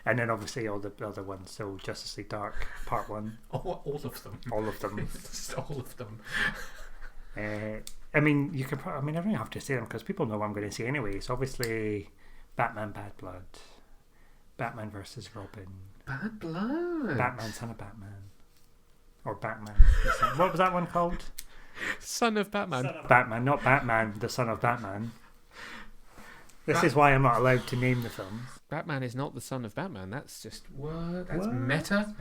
Speaker 2: And then obviously all the other ones. So Justice League Dark Part 1.
Speaker 1: All of them.
Speaker 2: All of them.
Speaker 1: All of them.
Speaker 2: I mean, you could. I don't have to say them because people know what I'm going to say anyway. So obviously, Batman Bad Blood, Batman versus Robin,
Speaker 1: Bad Blood,
Speaker 2: Batman Son of Batman, or Batman. What was that one called?
Speaker 1: Son of Batman.
Speaker 2: Son of Batman, not Batman, the Son of Batman. This is why I'm not allowed to name the films.
Speaker 1: Batman is not the son of Batman. That's just what? That's meta.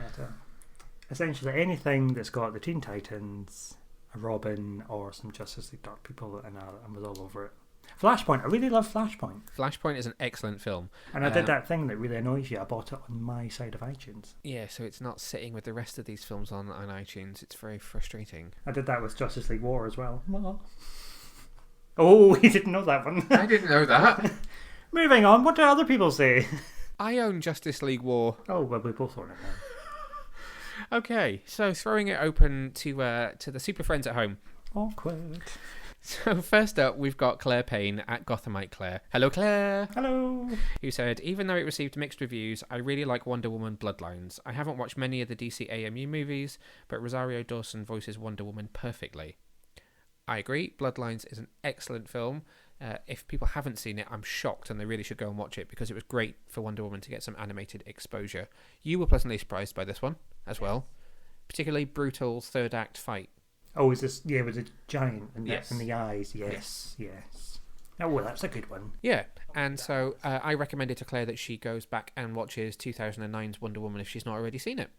Speaker 2: Essentially, anything that's got the Teen Titans, a Robin, or some Justice League Dark people, and I was all over it. Flashpoint. I really love Flashpoint.
Speaker 1: Flashpoint is an excellent film.
Speaker 2: And I did that thing that really annoys you. I bought it on my side of iTunes.
Speaker 1: Yeah, so it's not sitting with the rest of these films on iTunes. It's very frustrating.
Speaker 2: I did that with Justice League War as well. Oh, he didn't know that one.
Speaker 1: I didn't know that.
Speaker 2: Moving on, what do other people say?
Speaker 1: I own Justice League War.
Speaker 2: Oh, well, we both own it now.
Speaker 1: Okay, so throwing it open to the super friends at home.
Speaker 2: Awkward.
Speaker 1: So first up, we've got Claire Payne at Gothamite Claire. Hello, Claire.
Speaker 2: Hello.
Speaker 1: Who said, even though it received mixed reviews, I really like Wonder Woman Bloodlines. I haven't watched many of the DC AMU movies, but Rosario Dawson voices Wonder Woman perfectly. I agree. Bloodlines is an excellent film. If people haven't seen it, I'm shocked, and they really should go and watch it because it was great for Wonder Woman to get some animated exposure. You were pleasantly surprised by this one as well. Particularly brutal third act fight.
Speaker 2: Oh, is this? Yeah, with a giant and
Speaker 1: Yes.
Speaker 2: in the eyes. Yes. Oh, well, that's a good one.
Speaker 1: Yeah, and so I recommended to Claire that she goes back and watches 2009's Wonder Woman if she's not already seen it.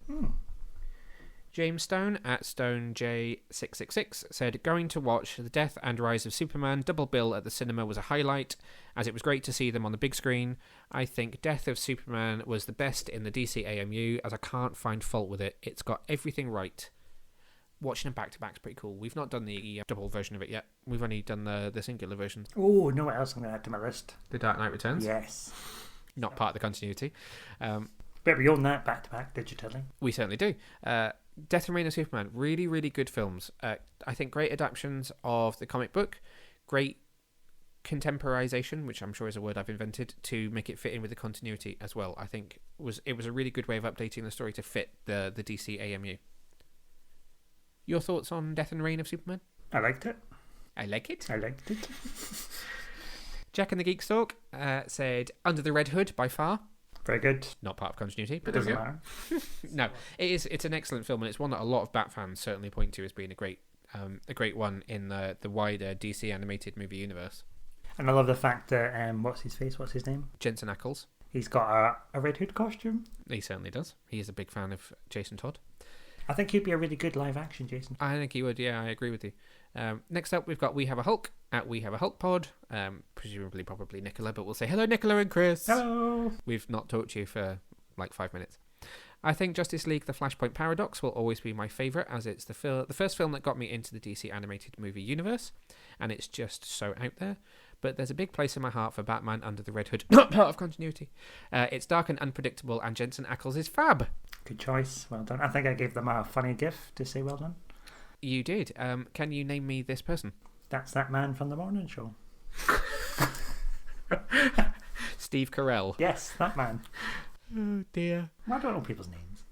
Speaker 1: James Stone at StoneJ666 said, going to watch The Death and Rise of Superman double bill at the cinema was a highlight, as it was great to see them on the big screen. I think Death of Superman was the best in the DC AMU, as I can't find fault with it. It's got everything right. Watching them back-to-back is pretty cool. We've not done the double version of it yet. We've only done the singular version.
Speaker 2: Oh, know what else I'm going to add to my list?
Speaker 1: The Dark Knight Returns?
Speaker 2: Yes.
Speaker 1: Not part of the continuity.
Speaker 2: But we own that back-to-back digitally.
Speaker 1: We certainly do. Death and Reign of Superman, really, really good films. I think great adaptations of the comic book, great contemporization, which I'm sure is a word I've invented, to make it fit in with the continuity as well. I think it was a really good way of updating the story to fit the DC AMU. Your thoughts on Death and Reign of Superman?
Speaker 2: I liked it.
Speaker 1: I like it.
Speaker 2: I liked it.
Speaker 1: Jack and the Geek Stalk said Under the Red Hood by far.
Speaker 2: Very good.
Speaker 1: Not part of continuity, but
Speaker 2: It
Speaker 1: there we
Speaker 2: doesn't
Speaker 1: go.
Speaker 2: matter.
Speaker 1: No, it's an excellent film, and it's one that a lot of Bat fans certainly point to as being a great one in the wider DC animated movie universe.
Speaker 2: And I love the fact that, what's his name?
Speaker 1: Jensen Ackles.
Speaker 2: He's got a Red Hood costume.
Speaker 1: He certainly does. He is a big fan of Jason Todd.
Speaker 2: I think he'd be a really good live action Jason.
Speaker 1: I think he would, yeah, I agree with you. Next up, we've got We Have a Hulk at We Have a Hulk Pod. Presumably, probably Nicola, but we'll say hello, Nicola and Chris.
Speaker 2: Hello.
Speaker 1: We've not talked to you for like 5 minutes. I think Justice League The Flashpoint Paradox will always be my favourite, as it's the first film that got me into the DC animated movie universe, and it's just so out there. But there's a big place in my heart for Batman Under the Red Hood, not part of continuity. It's dark and unpredictable, and Jensen Ackles is fab.
Speaker 2: Good choice. Well done. I think I gave them a funny gift to say well done.
Speaker 1: You did. Can you name me this person?
Speaker 2: That's that man from the morning show.
Speaker 1: Steve Carell.
Speaker 2: Yes, that man.
Speaker 1: Oh dear.
Speaker 2: I don't know people's names.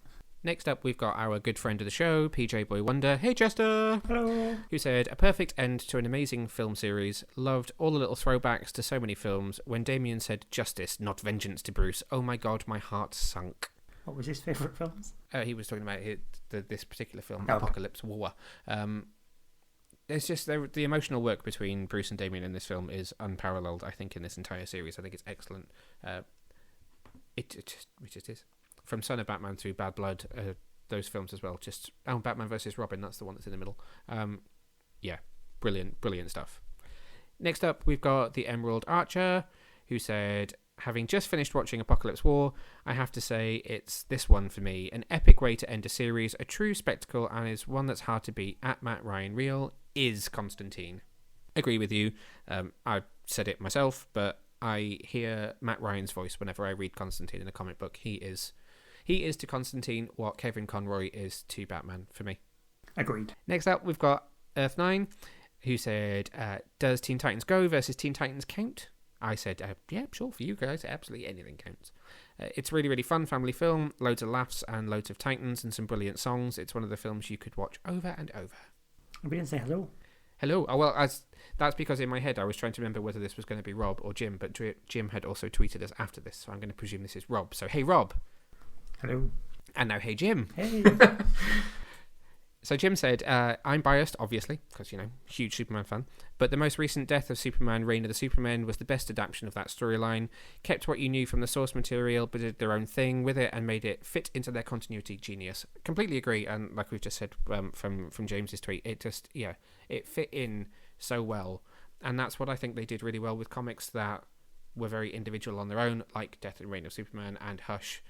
Speaker 1: Next up, we've got our good friend of the show, PJ Boy Wonder. Hey, Chester!
Speaker 2: Hello!
Speaker 1: Who said, a perfect end to an amazing film series. Loved all the little throwbacks to so many films. When Damien said justice, not vengeance to Bruce, oh my god, my heart sunk.
Speaker 2: What was his favourite films?
Speaker 1: He was talking about this particular film,
Speaker 2: Oh.
Speaker 1: Apokolips War. It's just the emotional work between Bruce and Damien in this film is unparalleled, I think, in this entire series. I think it's excellent. It just is. From Son of Batman through Bad Blood, those films as well. Batman vs. Robin, that's the one that's in the middle. Yeah, brilliant stuff. Next up, we've got the Emerald Archer, who said, having just finished watching Apokolips War, I have to say it's this one for me. An epic way to end a series, a true spectacle, and is one that's hard to beat. At Matt Ryan Real is Constantine. Agree with you. I said it myself, but I hear Matt Ryan's voice whenever I read Constantine in a comic book. He is to Constantine what Kevin Conroy is to Batman for me.
Speaker 2: Agreed.
Speaker 1: Next up, we've got Earth9, who said, does Teen Titans Go versus Teen Titans count? I said, yeah, sure, for you guys, absolutely anything counts. It's really, really fun family film, loads of laughs and loads of Titans and some brilliant songs. It's one of the films you could watch over and over.
Speaker 2: We didn't say hello.
Speaker 1: Hello. Oh, well, that's because in my head I was trying to remember whether this was going to be Rob or Jim, but Jim had also tweeted us after this, so I'm going to presume this is Rob. So, hey, Rob.
Speaker 2: Hello.
Speaker 1: And now, hey, Jim.
Speaker 2: Hey.
Speaker 1: So Jim said, I'm biased, obviously, because, huge Superman fan, but the most recent Death of Superman, Reign of the Supermen was the best adaptation of that storyline, kept what you knew from the source material, but did their own thing with it and made it fit into their continuity. Genius. Completely agree, and like we've just said from James's tweet, it fit in so well, and that's what I think they did really well with comics that were very individual on their own, like Death and Reign of Superman and Hush.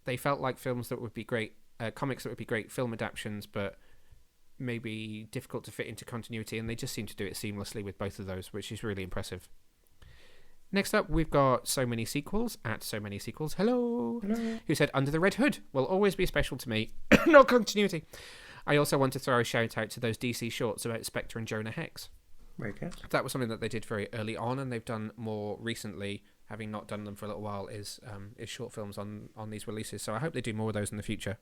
Speaker 1: They felt like films that would be great, comics that would be great film adaptions, but maybe difficult to fit into continuity, and they just seem to do it seamlessly with both of those, which is really impressive. Next up, we've got So Many Sequels at So Many Sequels. Hello. Who said, Under the Red Hood will always be special to me. No continuity. I also want to throw a shout out to those DC shorts about Spectre and Jonah Hex.
Speaker 2: Very good.
Speaker 1: That was something that they did very early on, and they've done more recently, having not done them for a little while, is short films on these releases. So I hope they do more of those in the future.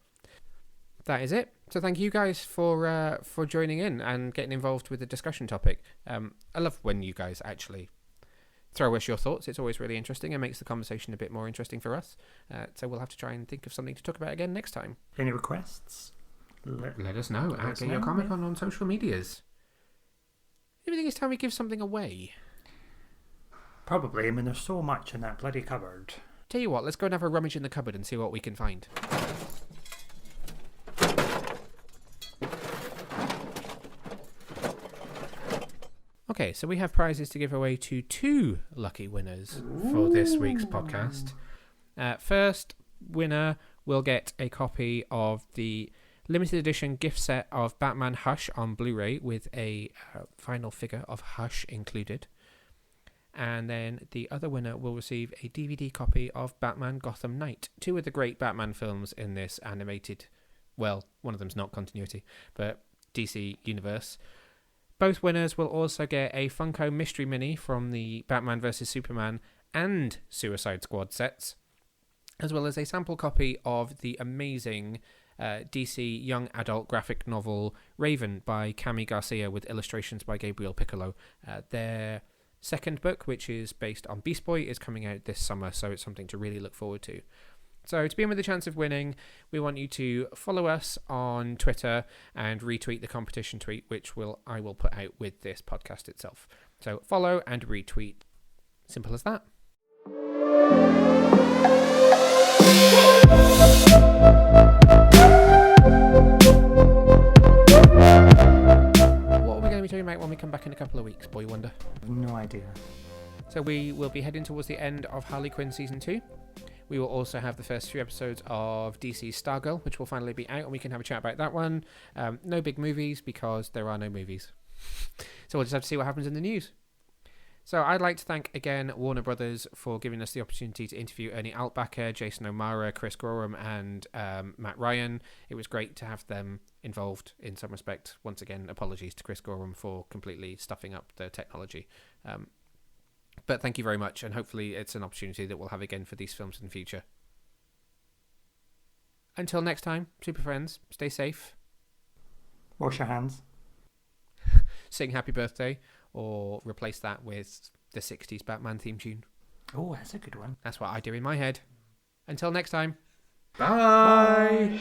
Speaker 1: That is it. So thank you guys for joining in and getting involved with the discussion topic. I love when you guys actually throw us your thoughts. It's always really interesting and makes the conversation a bit more interesting for us. So we'll have to try and think of something to talk about again next time.
Speaker 2: Any requests?
Speaker 1: Let us know at Get Your Comic on social medias. Maybe think it's time we give something away.
Speaker 2: Probably. I mean, there's so much in that bloody cupboard.
Speaker 1: Tell you what, let's go and have a rummage in the cupboard and see what we can find. Okay, so we have prizes to give away to 2 lucky winners for this week's podcast. First winner will get a copy of the limited edition gift set of Batman Hush on Blu-ray with a vinyl figure of Hush included. And then the other winner will receive a DVD copy of Batman Gotham Knight, 2 of the great Batman films in this animated, well, one of them's not continuity, but DC universe. Both winners will also get a Funko Mystery Mini from the Batman vs Superman and Suicide Squad sets, as well as a sample copy of the amazing DC young adult graphic novel Raven by Cami Garcia with illustrations by Gabriel Piccolo. Their second book, which is based on Beast Boy, is coming out this summer, so it's something to really look forward to. So to be in with a chance of winning, we want you to follow us on Twitter and retweet the competition tweet, which I will put out with this podcast itself. So follow and retweet. Simple as that. What are we going to be talking about when we come back in a couple of weeks, Boy Wonder?
Speaker 2: No idea.
Speaker 1: So we will be heading towards the end of Harley Quinn Season 2. We will also have the first 3 episodes of DC's Stargirl, which will finally be out, and we can have a chat about that one. No big movies, because there are no movies. So we'll just have to see what happens in the news. So I'd like to thank again Warner Brothers for giving us the opportunity to interview Ernie Altbacker, Jason O'Mara, Chris Gorham, and Matt Ryan. It was great to have them involved in some respect. Once again, apologies to Chris Gorham for completely stuffing up the technology. But thank you very much, and hopefully it's an opportunity that we'll have again for these films in the future. Until next time, super friends, stay safe.
Speaker 2: Wash your hands.
Speaker 1: Sing Happy Birthday, or replace that with the 60s Batman theme tune.
Speaker 2: Oh, that's a good one.
Speaker 1: That's what I do in my head. Until next time.
Speaker 2: Bye.